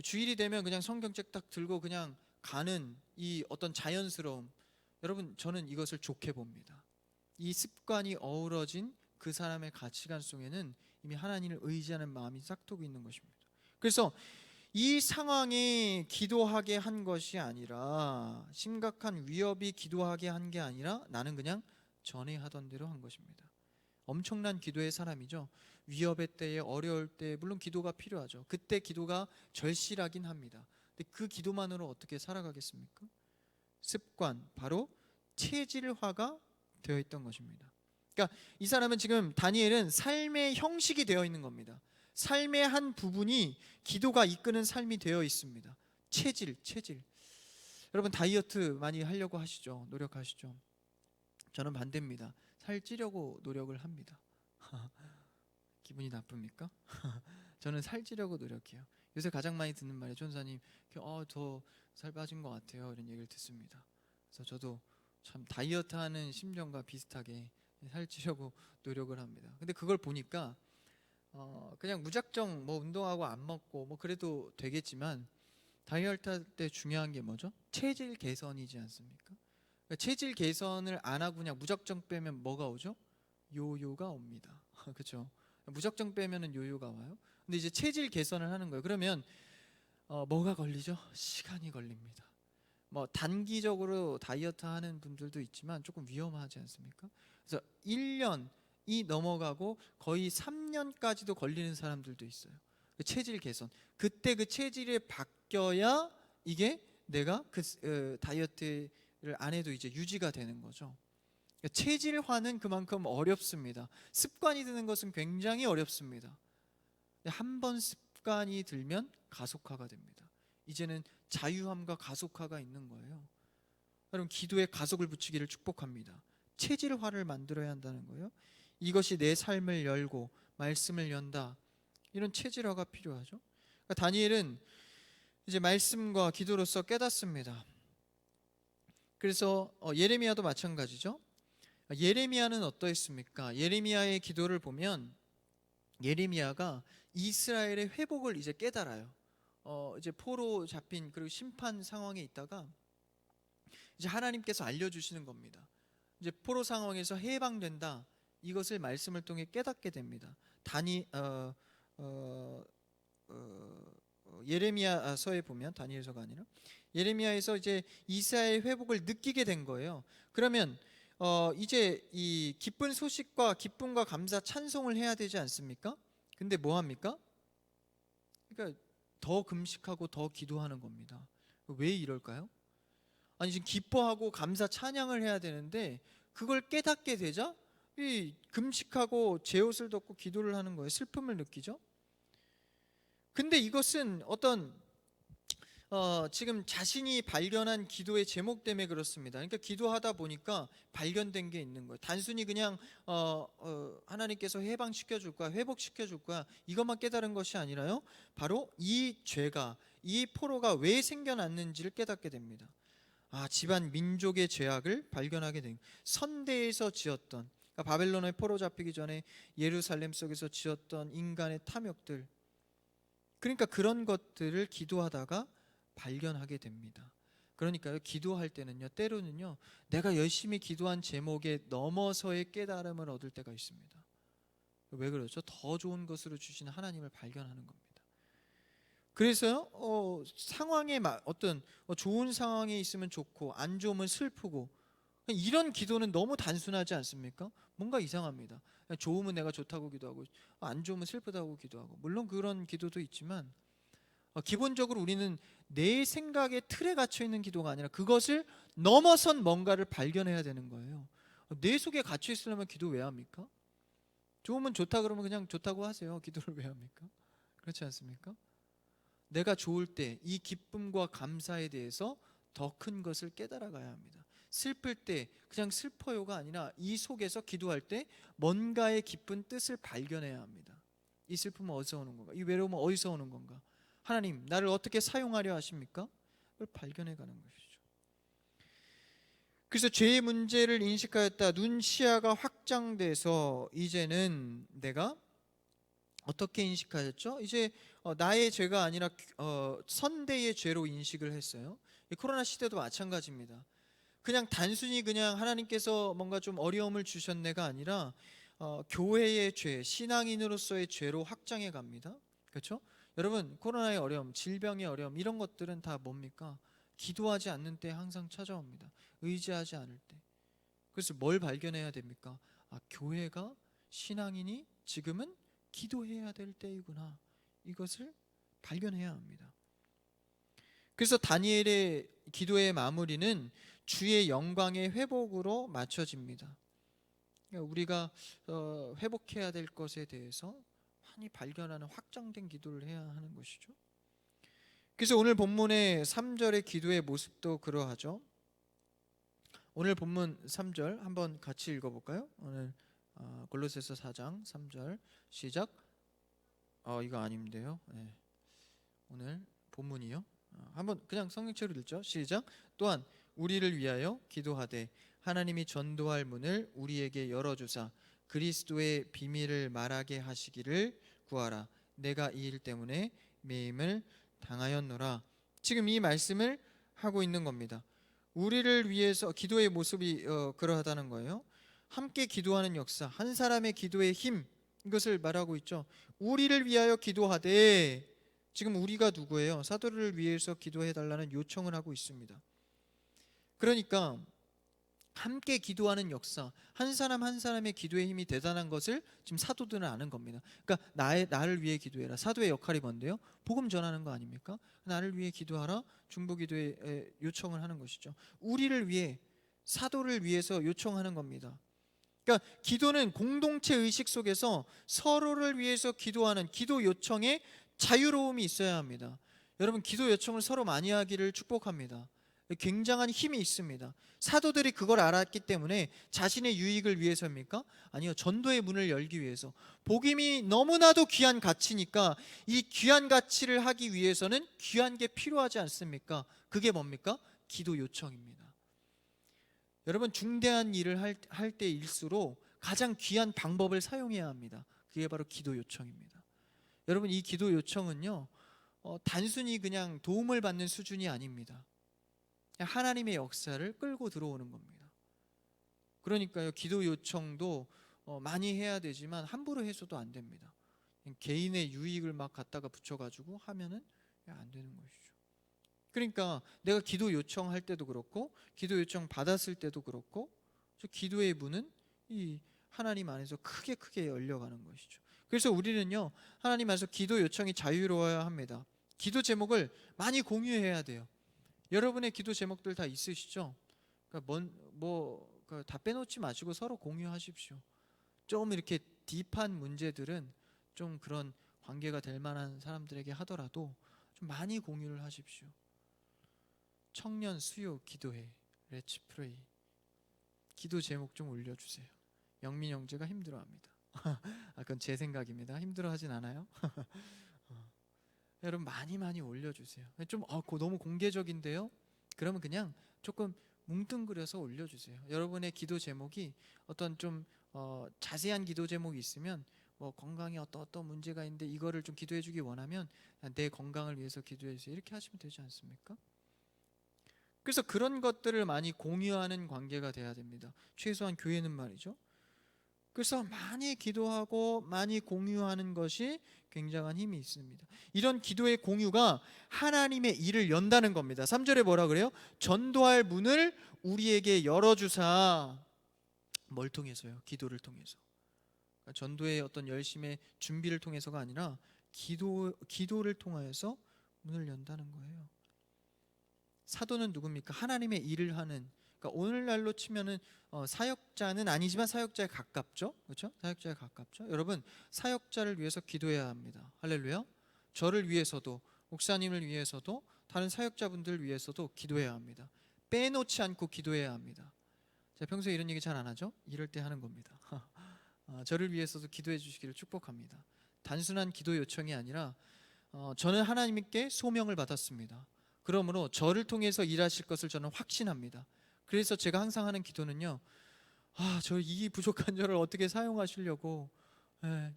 주일이 되면 그냥 성경책 딱 들고 그냥 가는 이 어떤 자연스러움, 여러분, 저는 이것을 좋게 봅니다. 이 습관이 어우러진 그 사람의 가치관 속에는 이미 하나님을 의지하는 마음이 싹트고 있는 것입니다. 그래서 이 상황에 기도하게 한 것이 아니라, 심각한 위협이 기도하게 한 게 아니라, 나는 그냥 전에 하던 대로 한 것입니다. 엄청난 기도의 사람이죠. 위협의 때에, 어려울 때 물론 기도가 필요하죠. 그때 기도가 절실하긴 합니다. 근데 그 기도만으로 어떻게 살아가겠습니까? 습관, 바로 체질화가 되어 있던 것입니다. 그러니까 이 사람은, 지금 다니엘은 삶의 형식이 되어 있는 겁니다. 삶의 한 부분이 기도가 이끄는 삶이 되어 있습니다. 체질. 여러분, 다이어트 많이 하려고 하시죠? 노력하시죠? 저는 반대입니다. 살 찌려고 노력을 합니다. 기분이 나쁩니까? 저는 살 찌려고 노력해요. 요새 가장 많이 듣는 말이, 전사님 더 살 빠진 것 같아요, 이런 얘기를 듣습니다. 그래서 저도 참 다이어트하는 심정과 비슷하게 살 찌려고 노력을 합니다. 근데 그걸 보니까 그냥 무작정 운동하고 안 먹고 그래도 되겠지만, 다이어트 할 때 중요한 게 뭐죠? 체질 개선이지 않습니까? 그러니까 체질 개선을 안 하고 그냥 무작정 빼면 뭐가 오죠? 요요가 옵니다. 그렇죠? 무작정 빼면은 요요가 와요. 근데 이제 체질 개선을 하는 거예요. 그러면 뭐가 걸리죠? 시간이 걸립니다. 단기적으로 다이어트 하는 분들도 있지만 조금 위험하지 않습니까? 그래서 1년이 넘어가고 거의 3년까지도 걸리는 사람들도 있어요. 체질 개선. 그때 그 체질이 바뀌어야 이게 내가 다이어트를 안 해도 이제 유지가 되는 거죠. 체질화는 그만큼 어렵습니다. 습관이 드는 것은 굉장히 어렵습니다. 한 번 습관이 들면 가속화가 됩니다. 이제는 자유함과 가속화가 있는 거예요. 여러분, 기도에 가속을 붙이기를 축복합니다. 체질화를 만들어야 한다는 거예요. 이것이 내 삶을 열고 말씀을 연다. 이런 체질화가 필요하죠. 그러니까 다니엘은 이제 말씀과 기도로서 깨닫습니다. 그래서 예레미야도 마찬가지죠. 예레미야는 어떠했습니까? 예레미야의 기도를 보면 예레미야가 이스라엘의 회복을 이제 깨달아요. 이제 포로 잡힌, 그리고 심판 상황에 있다가 이제 하나님께서 알려주시는 겁니다. 이제 포로 상황에서 해방된다. 이것을 말씀을 통해 깨닫게 됩니다. 예레미야서에 보면, 다니엘서가 아니라 예레미야에서 이제 이스라엘 회복을 느끼게 된 거예요. 그러면 이제 이 기쁜 소식과 기쁨과 감사 찬송을 해야 되지 않습니까? 근데 뭐 합니까? 그러니까 더 금식하고 더 기도하는 겁니다. 왜 이럴까요? 아니, 지금 기뻐하고 감사 찬양을 해야 되는데 그걸 깨닫게 되자 이 금식하고 제 옷을 덮고 기도를 하는 거예요. 슬픔을 느끼죠. 근데 이것은 어떤 지금 자신이 발견한 기도의 제목 때문에 그렇습니다. 그러니까 기도하다 보니까 발견된 게 있는 거예요. 단순히 그냥 하나님께서 해방시켜 줄 거야, 회복시켜 줄 거야, 이것만 깨달은 것이 아니라요, 바로 이 죄가, 이 포로가 왜 생겨났는지를 깨닫게 됩니다. 집안 민족의 죄악을 발견하게 된, 선대에서 지었던, 그러니까 바벨론의 포로 잡히기 전에 예루살렘 속에서 지었던 인간의 탐욕들, 그러니까 그런 것들을 기도하다가 발견하게 됩니다. 그러니까요, 기도할 때는요, 때로는요, 내가 열심히 기도한 제목에 넘어서의 깨달음을 얻을 때가 있습니다. 왜 그러죠? 더 좋은 것으로 주시는 하나님을 발견하는 겁니다. 그래서요, 상황에 어떤 좋은 상황에 있으면 좋고 안 좋으면 슬프고, 이런 기도는 너무 단순하지 않습니까? 뭔가 이상합니다. 좋으면 내가 좋다고 기도하고 안 좋으면 슬프다고 기도하고, 물론 그런 기도도 있지만 기본적으로 우리는 내 생각의 틀에 갇혀 있는 기도가 아니라 그것을 넘어선 뭔가를 발견해야 되는 거예요. 내 속에 갇혀 있으려면 기도 왜 합니까? 좋으면 좋다 그러면 그냥 좋다고 하세요. 기도를 왜 합니까? 그렇지 않습니까? 내가 좋을 때 이 기쁨과 감사에 대해서 더 큰 것을 깨달아 가야 합니다. 슬플 때 그냥 슬퍼요가 아니라 이 속에서 기도할 때 뭔가의 깊은 뜻을 발견해야 합니다. 이 슬픔은 어디서 오는 건가? 이 외로움은 어디서 오는 건가? 하나님, 나를 어떻게 사용하려 하십니까? 그걸 발견해 가는 것이죠. 그래서 죄의 문제를 인식하였다. 눈 시야가 확장돼서 이제는 내가 어떻게 인식하였죠? 이제 나의 죄가 아니라 선대의 죄로 인식을 했어요. 이 코로나 시대도 마찬가지입니다. 그냥 단순히 그냥 하나님께서 뭔가 좀 어려움을 주셨네가 아니라 교회의 죄, 신앙인으로서의 죄로 확장해 갑니다. 그렇죠? 여러분, 코로나의 어려움, 질병의 어려움, 이런 것들은 다 뭡니까? 기도하지 않는 때 항상 찾아옵니다. 의지하지 않을 때. 그래서 뭘 발견해야 됩니까? 교회가, 신앙인이 지금은 기도해야 될 때이구나, 이것을 발견해야 합니다. 그래서 다니엘의 기도의 마무리는 주의 영광의 회복으로 맞춰집니다. 그러니까 우리가 회복해야 될 것에 대해서 많이 발견하는 확장된 기도를 해야 하는 것이죠. 그래서 오늘 본문의 3절의 기도의 모습도 그러하죠. 오늘 본문 3절 한번 같이 읽어볼까요? 오늘 골로새서 4장 3절 시작. 이거 아닌데요. 네. 오늘 본문이요. 한번 그냥 성경책으로 읽죠. 시작. 또한 우리를 위하여 기도하되 하나님이 전도할 문을 우리에게 열어주사 그리스도의 비밀을 말하게 하시기를 구하라. 내가 이 일 때문에 매임을 당하였노라. 지금 이 말씀을 하고 있는 겁니다. 우리를 위해서 기도의 모습이 그러하다는 거예요. 함께 기도하는 역사, 한 사람의 기도의 힘, 이것을 말하고 있죠. 우리를 위하여 기도하되, 지금 우리가 누구예요? 사도를 위해서 기도해 달라는 요청을 하고 있습니다. 그러니까 함께 기도하는 역사, 한 사람 한 사람의 기도의 힘이 대단한 것을 지금 사도들은 아는 겁니다. 그러니까 나를 위해 기도해라. 사도의 역할이 뭔데요? 복음 전하는 거 아닙니까? 나를 위해 기도하라. 중보기도에 요청을 하는 것이죠. 우리를 위해, 사도를 위해서 요청하는 겁니다. 그러니까 기도는 공동체 의식 속에서 서로를 위해서 기도하는 기도 요청에 자유로움이 있어야 합니다. 여러분, 기도 요청을 서로 많이 하기를 축복합니다. 굉장한 힘이 있습니다. 사도들이 그걸 알았기 때문에 자신의 유익을 위해서입니까? 아니요, 전도의 문을 열기 위해서. 복음이 너무나도 귀한 가치니까 이 귀한 가치를 하기 위해서는 귀한 게 필요하지 않습니까? 그게 뭡니까? 기도 요청입니다. 여러분, 중대한 일을 할 때일수록 가장 귀한 방법을 사용해야 합니다. 그게 바로 기도 요청입니다. 여러분, 이 기도 요청은요, 단순히 그냥 도움을 받는 수준이 아닙니다. 하나님의 역사를 끌고 들어오는 겁니다. 그러니까요, 기도 요청도 많이 해야 되지만 함부로 해서도 안 됩니다. 개인의 유익을 막 갖다가 붙여가지고 하면은 안 되는 것이죠. 그러니까 내가 기도 요청할 때도 그렇고 기도 요청 받았을 때도 그렇고 저 기도의 문은 이 하나님 안에서 크게 열려가는 것이죠. 그래서 우리는요, 하나님 안에서 기도 요청이 자유로워야 합니다. 기도 제목을 많이 공유해야 돼요. 여러분의 기도 제목들 다 있으시죠? 그러니까 다 빼놓지 마시고 서로 공유하십시오. 좀 이렇게 딥한 문제들은 좀 그런 관계가 될 만한 사람들에게 하더라도 좀 많이 공유를 하십시오. 청년 수요 기도회 Let's pray. 기도 제목 좀 올려주세요. 영민 형제가 힘들어합니다. 그건 제 생각입니다. 힘들어하진 않아요. 여러분 많이 올려주세요. 좀 너무 공개적인데요. 그러면 그냥 조금 뭉뚱그려서 올려주세요. 여러분의 기도 제목이 어떤 좀 자세한 기도 제목이 있으면 뭐 건강에 어떤 문제가 있는데 이거를 좀 기도해 주기 원하면 내 건강을 위해서 기도해 주세요. 이렇게 하시면 되지 않습니까? 그래서 그런 것들을 많이 공유하는 관계가 돼야 됩니다. 최소한 교회는 말이죠. 그래서 많이 기도하고 많이 공유하는 것이 굉장한 힘이 있습니다. 이런 기도의 공유가 하나님의 일을 연다는 겁니다. 3절에 뭐라 그래요? 전도할 문을 우리에게 열어주사. 뭘 통해서요? 기도를 통해서. 그러니까 전도의 어떤 열심의 준비를 통해서가 아니라 기도를 통하여서 문을 연다는 거예요. 사도는 누굽니까? 하나님의 일을 하는, 그러니까 오늘날로 치면은 사역자는 아니지만 사역자에 가깝죠, 그렇죠? 사역자에 가깝죠. 여러분 사역자를 위해서 기도해야 합니다. 할렐루야. 저를 위해서도, 목사님을 위해서도, 다른 사역자분들을 위해서도 기도해야 합니다. 빼놓지 않고 기도해야 합니다. 제가 평소에 이런 얘기 잘 안 하죠? 이럴 때 하는 겁니다. 저를 위해서도 기도해 주시기를 축복합니다. 단순한 기도 요청이 아니라 저는 하나님께 소명을 받았습니다. 그러므로 저를 통해서 일하실 것을 저는 확신합니다. 그래서 제가 항상 하는 기도는요, 저 이 부족한 저를 어떻게 사용하시려고,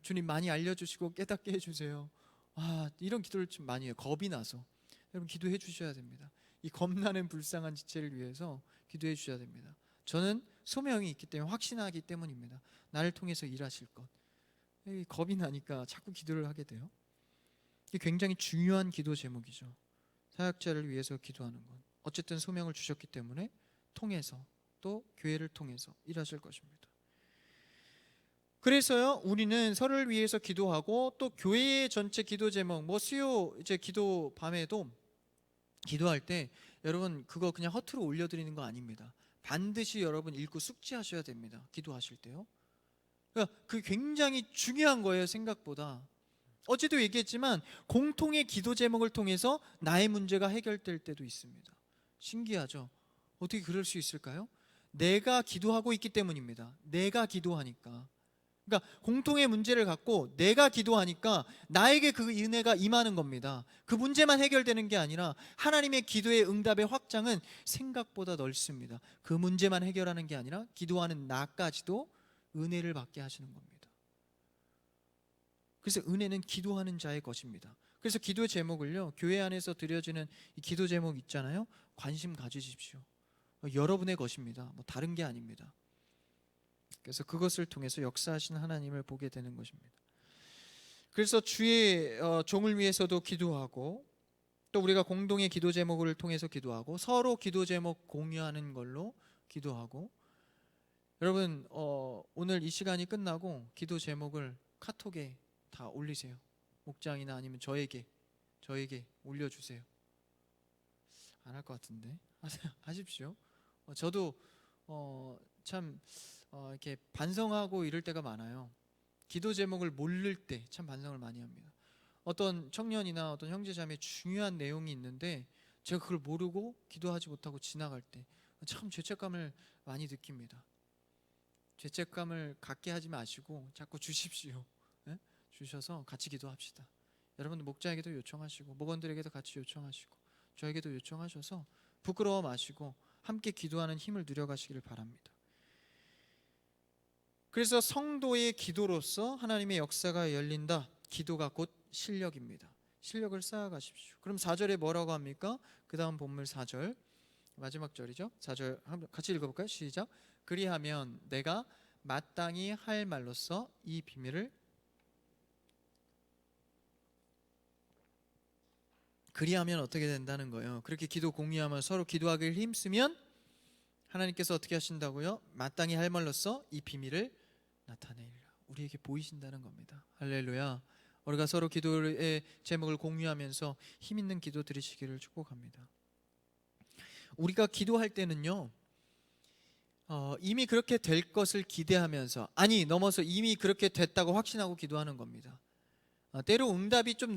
주님 많이 알려주시고 깨닫게 해주세요. 이런 기도를 좀 많이 해요. 겁이 나서. 여러분 기도해 주셔야 됩니다. 이 겁나는 불쌍한 지체를 위해서 기도해 주셔야 됩니다. 저는 소명이 있기 때문에, 확신하기 때문입니다. 나를 통해서 일하실 것. 겁이 나니까 자꾸 기도를 하게 돼요. 이게 굉장히 중요한 기도 제목이죠. 사역자를 위해서 기도하는 것. 어쨌든 소명을 주셨기 때문에 통해서, 또 교회를 통해서 일하실 것입니다. 그래서요, 우리는 서로를 위해서 기도하고, 또 교회의 전체 기도 제목, 수요 이제 기도 밤에도 기도할 때 여러분 그거 그냥 허투루 올려드리는 거 아닙니다. 반드시 여러분 읽고 숙지하셔야 됩니다. 기도하실 때요. 그러니까 그게 굉장히 중요한 거예요. 생각보다. 어제도 얘기했지만 공통의 기도 제목을 통해서 나의 문제가 해결될 때도 있습니다. 신기하죠? 어떻게 그럴 수 있을까요? 내가 기도하고 있기 때문입니다. 내가 기도하니까. 그러니까 공통의 문제를 갖고 내가 기도하니까 나에게 그 은혜가 임하는 겁니다. 그 문제만 해결되는 게 아니라 하나님의 기도의 응답의 확장은 생각보다 넓습니다. 그 문제만 해결하는 게 아니라 기도하는 나까지도 은혜를 받게 하시는 겁니다. 그래서 은혜는 기도하는 자의 것입니다. 그래서 기도 제목을요, 교회 안에서 드려지는 이 기도 제목 있잖아요, 관심 가지십시오. 여러분의 것입니다. 다른 게 아닙니다. 그래서 그것을 통해서 역사하신 하나님을 보게 되는 것입니다. 그래서 주의 종을 위해서도 기도하고, 또 우리가 공동의 기도 제목을 통해서 기도하고, 서로 기도 제목 공유하는 걸로 기도하고. 여러분 오늘 이 시간이 끝나고 기도 제목을 카톡에 다 올리세요. 목장이나 아니면 저에게 올려주세요. 안 할 것 같은데 하십시오. 저도 참 이렇게 반성하고 이럴 때가 많아요. 기도 제목을 모를 때 참 반성을 많이 합니다. 어떤 청년이나 어떤 형제자매 중요한 내용이 있는데 제가 그걸 모르고 기도하지 못하고 지나갈 때 참 죄책감을 많이 느낍니다. 죄책감을 갖게 하지 마시고 자꾸 주십시오. 주셔서 같이 기도합시다. 여러분들 목자에게도 요청하시고, 목원들에게도 같이 요청하시고, 저에게도 요청하셔서 부끄러워 마시고 함께 기도하는 힘을 누려가시기를 바랍니다. 그래서 성도의 기도로서 하나님의 역사가 열린다. 기도가 곧 실력입니다. 실력을 쌓아가십시오. 그럼 4절에 뭐라고 합니까? 그 다음 본문 4절 마지막 절이죠. 4절 같이 읽어볼까요? 시작. 그리하면 내가 마땅히 할 말로써 이 비밀을, 그리하면 어떻게 된다는 거예요? 그렇게 기도 공유하면 서로 기도하기를 힘쓰면 하나님께서 어떻게 하신다고요? 마땅히 할 말로써 이 비밀을 나타내리라. 우리에게 보이신다는 겁니다. 할렐루야. 우리가 서로 기도의 제목을 공유하면서 힘 있는 기도 드리시기를 축복합니다. 우리가 기도할 때는요, 이미 그렇게 될 것을 기대하면서, 넘어서 이미 그렇게 됐다고 확신하고 기도하는 겁니다. 때로 응답이 좀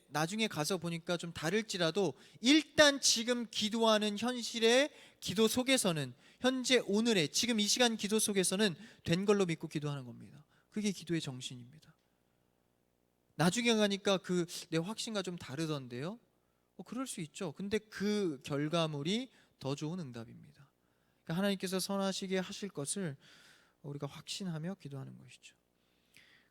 나중에 가서 보니까 좀 다를지라도 일단 지금 기도하는 현실의 기도 속에서는, 현재 오늘의 지금 이 시간 기도 속에서는 된 걸로 믿고 기도하는 겁니다. 그게 기도의 정신입니다. 나중에 가니까 내 확신과 좀 다르던데요. 그럴 수 있죠. 근데 그 결과물이 더 좋은 응답입니다. 그러니까 하나님께서 선하시게 하실 것을 우리가 확신하며 기도하는 것이죠.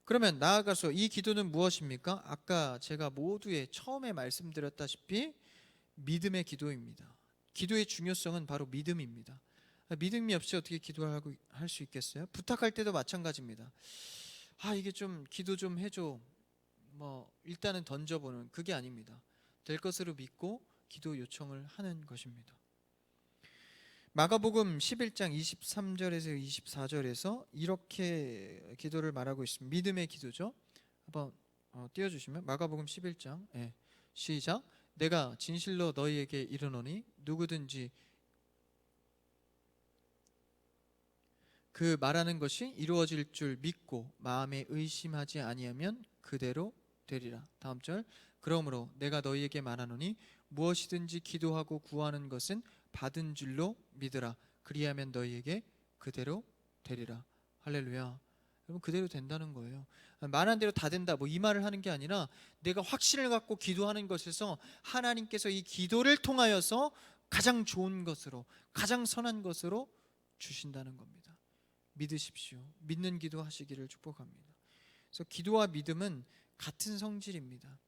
그러면 나아가서 이 기도는 무엇입니까? 아까 제가 모두에 처음에 말씀드렸다시피 믿음의 기도입니다. 기도의 중요성은 바로 믿음입니다. 믿음이 없이 어떻게 기도하고 할 수 있겠어요? 부탁할 때도 마찬가지입니다. 이게 좀 기도 좀 해줘. 일단은 던져보는, 그게 아닙니다. 될 것으로 믿고 기도 요청을 하는 것입니다. 마가복음 11장 23절에서 24절에서 이렇게 기도를 말하고 있습니다. 믿음의 기도죠. 한번 띄워주시면, 마가복음 11장, 시작. 내가 진실로 너희에게 이르노니 누구든지 그 말하는 것이 이루어질 줄 믿고 마음에 의심하지 아니하면 그대로 되리라. 다음 절. 그러므로 내가 너희에게 말하노니 무엇이든지 기도하고 구하는 것은 받은 줄로 믿으라. 그리하면 너희에게 그대로 되리라. 할렐루야. 여러분, 그대로 된다는 거예요. 말한 대로 다 된다, 이 말을 하는 게 아니라 내가 확신을 갖고 기도하는 것에서 하나님께서 이 기도를 통하여서 가장 좋은 것으로, 가장 선한 것으로 주신다는 겁니다. 믿으십시오. 믿는 기도 하시기를 축복합니다. 그래서 기도와 믿음은 같은 성질입니다.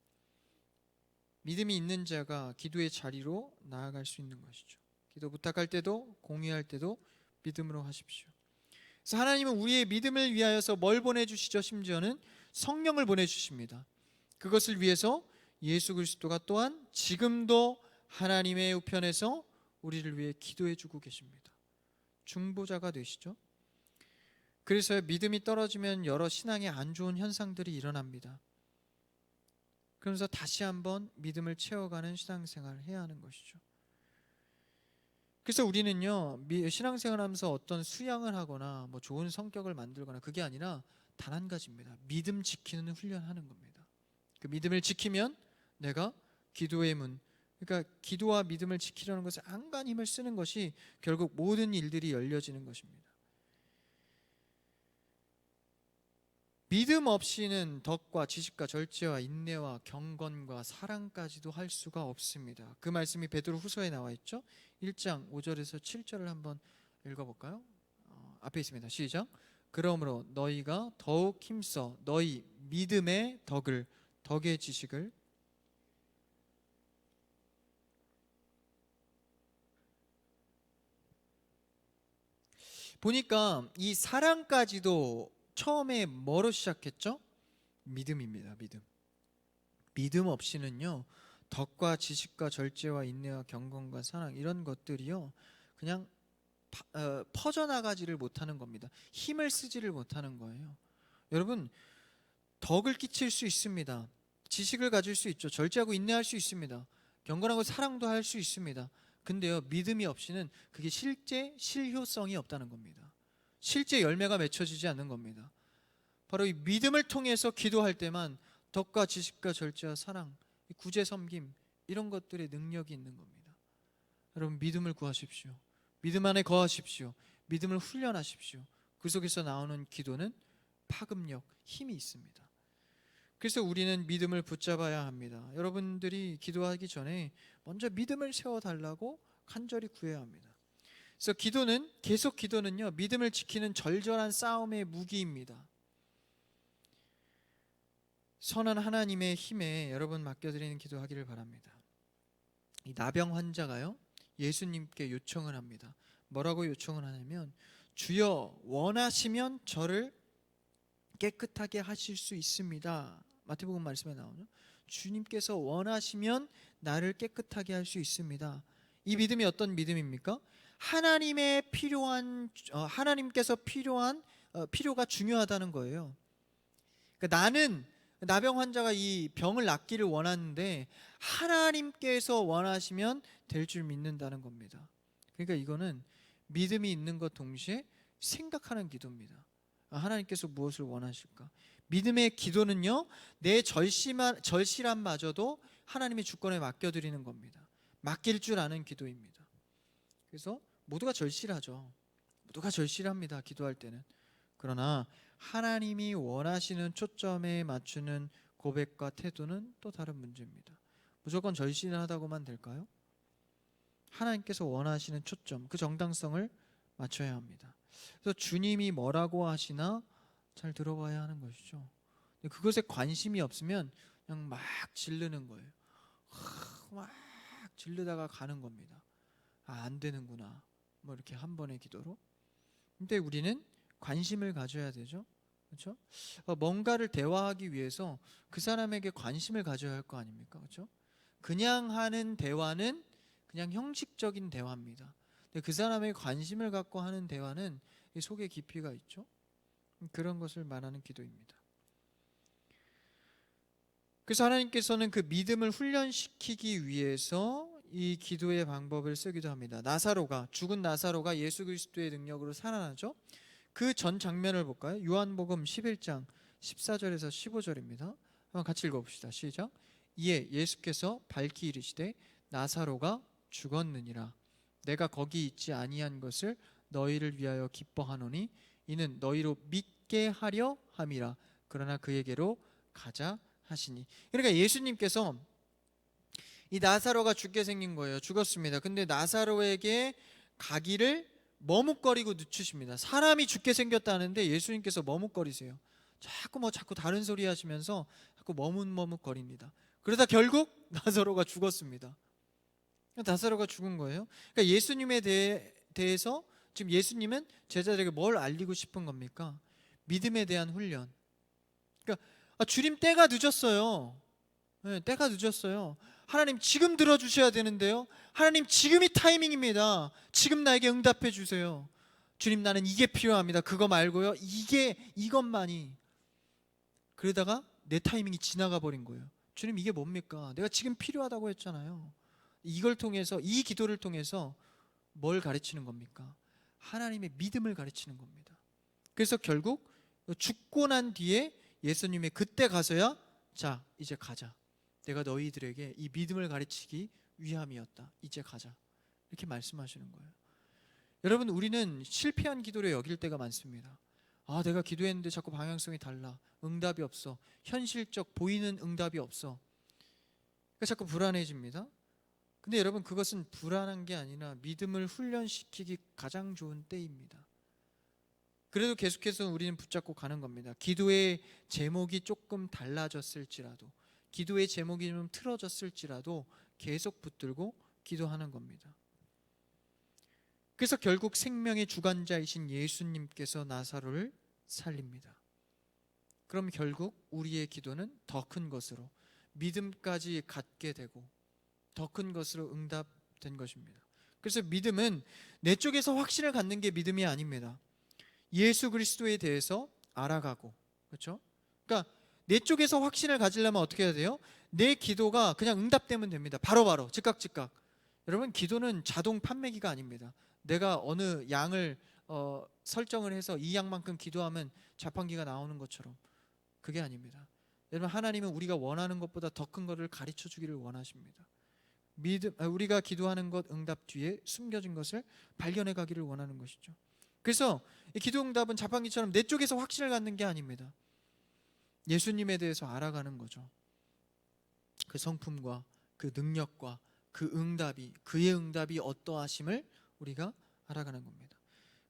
믿음이 있는 자가 기도의 자리로 나아갈 수 있는 것이죠. 기도 부탁할 때도 공유할 때도 믿음으로 하십시오. 그래서 하나님은 우리의 믿음을 위하여서 뭘 보내주시죠? 심지어는 성령을 보내주십니다. 그것을 위해서 예수 그리스도가 또한 지금도 하나님의 우편에서 우리를 위해 기도해주고 계십니다. 중보자가 되시죠. 그래서 믿음이 떨어지면 여러 신앙에 안 좋은 현상들이 일어납니다. 그러면서 다시 한번 믿음을 채워가는 신앙생활을 해야 하는 것이죠. 그래서 우리는요, 신앙생활 하면서 어떤 수양을 하거나 좋은 성격을 만들거나 그게 아니라 단 한 가지입니다. 믿음 지키는 훈련하는 겁니다. 그 믿음을 지키면 내가 기도의 문, 그러니까 기도와 믿음을 지키려는 것에 안간 힘을 쓰는 것이 결국 모든 일들이 열려지는 것입니다. 믿음 없이는 덕과 지식과 절제와 인내와 경건과 사랑까지도 할 수가 없습니다. 그 말씀이 베드로후서에 나와 있죠. 1장 5절에서 7절을 한번 읽어볼까요? 앞에 있습니다. 시작. 그러므로 너희가 더욱 힘써 너희 믿음의 덕의 지식을 보니까 이 사랑까지도 처음에 뭐로 시작했죠? 믿음입니다. 믿음 없이는요, 덕과 지식과 절제와 인내와 경건과 사랑, 이런 것들이요 그냥 퍼져나가지를 못하는 겁니다. 힘을 쓰지를 못하는 거예요. 여러분, 덕을 끼칠 수 있습니다. 지식을 가질 수 있죠. 절제하고 인내할 수 있습니다. 경건하고 사랑도 할 수 있습니다. 근데요, 믿음이 없이는 그게 실제 실효성이 없다는 겁니다. 실제 열매가 맺혀지지 않는 겁니다. 바로 이 믿음을 통해서 기도할 때만 덕과 지식과 절제와 사랑, 구제 섬김, 이런 것들의 능력이 있는 겁니다. 여러분, 믿음을 구하십시오. 믿음 안에 거하십시오. 믿음을 훈련하십시오. 그 속에서 나오는 기도는 파급력, 힘이 있습니다. 그래서 우리는 믿음을 붙잡아야 합니다. 여러분들이 기도하기 전에 먼저 믿음을 세워달라고 간절히 구해야 합니다. 그래서 계속 기도는요, 믿음을 지키는 절절한 싸움의 무기입니다. 선한 하나님의 힘에 여러분 맡겨드리는 기도하기를 바랍니다. 이 나병 환자가요, 예수님께 요청을 합니다. 뭐라고 요청을 하냐면, 주여 원하시면 저를 깨끗하게 하실 수 있습니다. 마태복음 말씀에 나오죠. 주님께서 원하시면 나를 깨끗하게 할 수 있습니다. 이 믿음이 어떤 믿음입니까? 하나님께서 필요가 중요하다는 거예요. 그러니까 나는 나병 환자가 이 병을 낫기를 원하는데 하나님께서 원하시면 될 줄 믿는다는 겁니다. 그러니까 이거는 믿음이 있는 것 동시에 생각하는 기도입니다. 하나님께서 무엇을 원하실까? 믿음의 기도는요, 내 절실함마저도 하나님의 주권에 맡겨드리는 겁니다. 맡길 줄 아는 기도입니다. 그래서 모두가 절실하죠. 모두가 절실합니다, 기도할 때는. 그러나 하나님이 원하시는 초점에 맞추는 고백과 태도는 또 다른 문제입니다. 무조건 절실하다고만 될까요? 하나님께서 원하시는 초점, 그 정당성을 맞춰야 합니다. 그래서 주님이 뭐라고 하시나 잘 들어봐야 하는 것이죠. 그것에 관심이 없으면 그냥 막 지르는 거예요. 막 지르다가 가는 겁니다. 안 되는구나. 뭐 이렇게 한 번의 기도로. 근데 우리는 관심을 가져야 되죠. 그렇죠? 뭔가를 대화하기 위해서 그 사람에게 관심을 가져야 할 거 아닙니까? 그렇죠? 그냥 하는 대화는 그냥 형식적인 대화입니다. 근데 그 사람에게 관심을 갖고 하는 대화는 이 속에 깊이가 있죠. 그런 것을 말하는 기도입니다. 그래서 하나님께서는 그 믿음을 훈련시키기 위해서 이 기도의 방법을 쓰기도 합니다. 죽은 나사로가 예수 그리스도의 능력으로 살아나죠. 그 전 장면을 볼까요? 요한복음 11장 14절에서 15절입니다. 한번 같이 읽어봅시다. 시작. 이에 예수께서 밝히 이르시되 나사로가 죽었느니라. 내가 거기 있지 아니한 것을 너희를 위하여 기뻐하노니 이는 너희로 믿게 하려 함이라. 그러나 그에게로 가자 하시니. 그러니까 예수님께서 이 나사로가 죽게 생긴 거예요. 죽었습니다. 근데 나사로에게 가기를 머뭇거리고 늦추십니다. 사람이 죽게 생겼다는데 예수님께서 머뭇거리세요. 자꾸 다른 소리 하시면서 자꾸 머뭇거립니다. 그러다 결국 나사로가 죽었습니다. 나사로가 죽은 거예요. 그러니까 예수님에 대해서 지금 예수님은 제자들에게 뭘 알리고 싶은 겁니까? 믿음에 대한 훈련. 그러니까 주님 때가 늦었어요. 네, 때가 늦었어요. 하나님 지금 들어주셔야 되는데요. 하나님 지금이 타이밍입니다. 지금 나에게 응답해 주세요. 주님 나는 이게 필요합니다. 그거 말고요. 이것만이. 그러다가 내 타이밍이 지나가 버린 거예요. 주님 이게 뭡니까? 내가 지금 필요하다고 했잖아요. 이걸 통해서 이 기도를 통해서 뭘 가르치는 겁니까? 하나님의 믿음을 가르치는 겁니다. 그래서 결국 죽고 난 뒤에 예수님이 그때 가서야 자 이제 가자. 내가 너희들에게 이 믿음을 가르치기 위함이었다. 이제 가자. 이렇게 말씀하시는 거예요. 여러분 우리는 실패한 기도를 여길 때가 많습니다. 내가 기도했는데 자꾸 방향성이 달라. 응답이 없어. 현실적 보이는 응답이 없어. 그러니까 자꾸 불안해집니다. 근데 여러분 그것은 불안한 게 아니라 믿음을 훈련시키기 가장 좋은 때입니다. 그래도 계속해서 우리는 붙잡고 가는 겁니다. 기도의 제목이 조금 달라졌을지라도, 기도의 제목이 좀 틀어졌을지라도 계속 붙들고 기도하는 겁니다. 그래서 결국 생명의 주관자이신 예수님께서 나사로를 살립니다. 그럼 결국 우리의 기도는 더 큰 것으로 믿음까지 갖게 되고 더 큰 것으로 응답된 것입니다. 그래서 믿음은 내 쪽에서 확신을 갖는 게 믿음이 아닙니다. 예수 그리스도에 대해서 알아가고, 그렇죠? 그러니까 내 쪽에서 확신을 가지려면 어떻게 해야 돼요? 내 기도가 그냥 응답되면 됩니다. 바로바로 즉각. 여러분 기도는 자동 판매기가 아닙니다. 내가 어느 양을 설정을 해서 이 양만큼 기도하면 자판기가 나오는 것처럼 그게 아닙니다. 여러분 하나님은 우리가 원하는 것보다 더 큰 것을 가르쳐 주기를 원하십니다. 우리가 기도하는 것 응답 뒤에 숨겨진 것을 발견해 가기를 원하는 것이죠. 그래서 이 기도 응답은 자판기처럼 내 쪽에서 확신을 갖는 게 아닙니다. 예수님에 대해서 알아가는 거죠. 그 성품과 그 능력과 그 응답이, 그의 응답이 어떠하심을 우리가 알아가는 겁니다.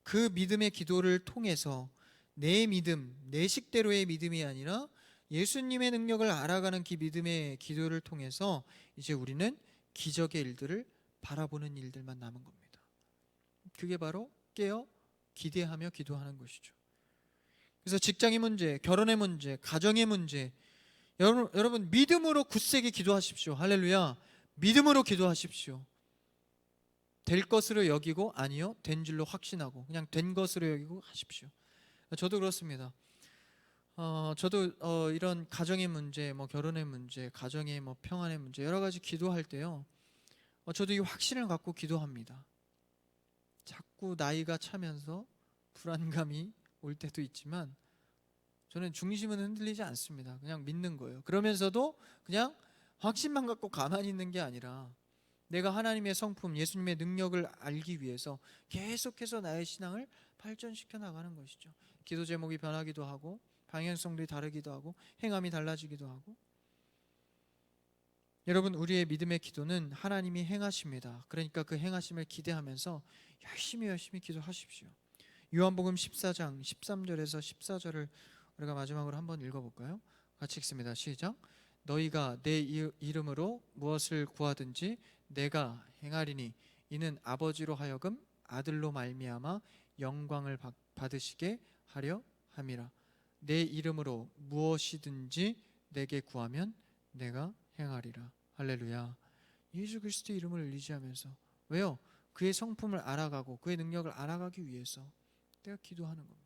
그 믿음의 기도를 통해서 내 믿음, 내 식대로의 믿음이 아니라 예수님의 능력을 알아가는 그 믿음의 기도를 통해서 이제 우리는 기적의 일들을 바라보는 일들만 남은 겁니다. 그게 바로 깨어 기대하며 기도하는 것이죠. 그래서 직장의 문제, 결혼의 문제, 가정의 문제, 여러분 믿음으로 굳세게 기도하십시오. 할렐루야. 믿음으로 기도하십시오. 될 것으로 여기고 아니요 된 줄로 확신하고 그냥 된 것으로 여기고 하십시오. 저도 그렇습니다. 저도 이런 가정의 문제, 결혼의 문제, 가정의 평안의 문제 여러 가지 기도할 때요. 저도 이 확신을 갖고 기도합니다. 자꾸 나이가 차면서 불안감이 올 때도 있지만 저는 중심은 흔들리지 않습니다. 그냥 믿는 거예요. 그러면서도 그냥 확신만 갖고 가만히 있는 게 아니라 내가 하나님의 성품, 예수님의 능력을 알기 위해서 계속해서 나의 신앙을 발전시켜 나가는 것이죠. 기도 제목이 변하기도 하고 방향성들이 다르기도 하고 행함이 달라지기도 하고. 여러분, 우리의 믿음의 기도는 하나님이 행하십니다. 그러니까 그 행하심을 기대하면서 열심히 기도하십시오. 요한복음 14장 13절에서 14절을 우리가 마지막으로 한번 읽어볼까요? 같이 읽습니다. 시작. 너희가 내 이름으로 무엇을 구하든지 내가 행하리니 이는 아버지로 하여금 아들로 말미암아 영광을 받으시게 하려 함이라. 내 이름으로 무엇이든지 내게 구하면 내가 행하리라. 할렐루야. 예수 그리스도의 이름을 의지하면서. 왜요? 그의 성품을 알아가고 그의 능력을 알아가기 위해서 내가 기도하는 겁니다.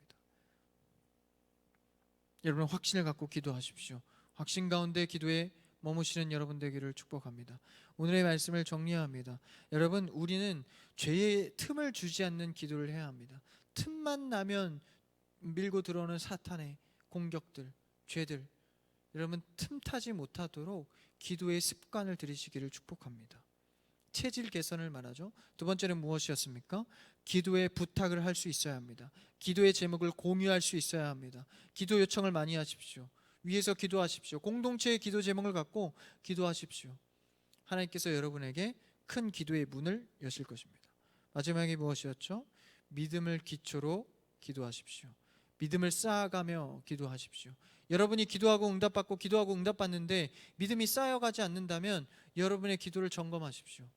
여러분, 확신을 갖고 기도하십시오. 확신 가운데 기도에 머무시는 여러분 되기를 축복합니다. 오늘의 말씀을 정리합니다. 여러분, 우리는 죄의 틈을 주지 않는 기도를 해야 합니다. 틈만 나면 밀고 들어오는 사탄의 공격들, 죄들, 여러분 틈타지 못하도록 기도의 습관을 들이시기를 축복합니다. 체질 개선을 말하죠. 두 번째는 무엇이었습니까? 기도의 부탁을 할 수 있어야 합니다. 기도의 제목을 공유할 수 있어야 합니다. 기도 요청을 많이 하십시오. 위에서 기도하십시오. 공동체의 기도 제목을 갖고 기도하십시오. 하나님께서 여러분에게 큰 기도의 문을 여실 것입니다. 마지막에 무엇이었죠? 믿음을 기초로 기도하십시오. 믿음을 쌓아가며 기도하십시오. 여러분이 기도하고 응답받고 기도하고 응답받는데 믿음이 쌓여가지 않는다면 여러분의 기도를 점검하십시오.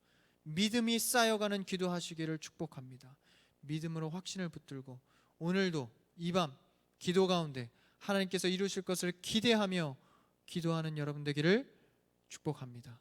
믿음이 쌓여가는 기도하시기를 축복합니다. 믿음으로 확신을 붙들고 오늘도 이 밤 기도 가운데 하나님께서 이루실 것을 기대하며 기도하는 여러분 되기를 축복합니다.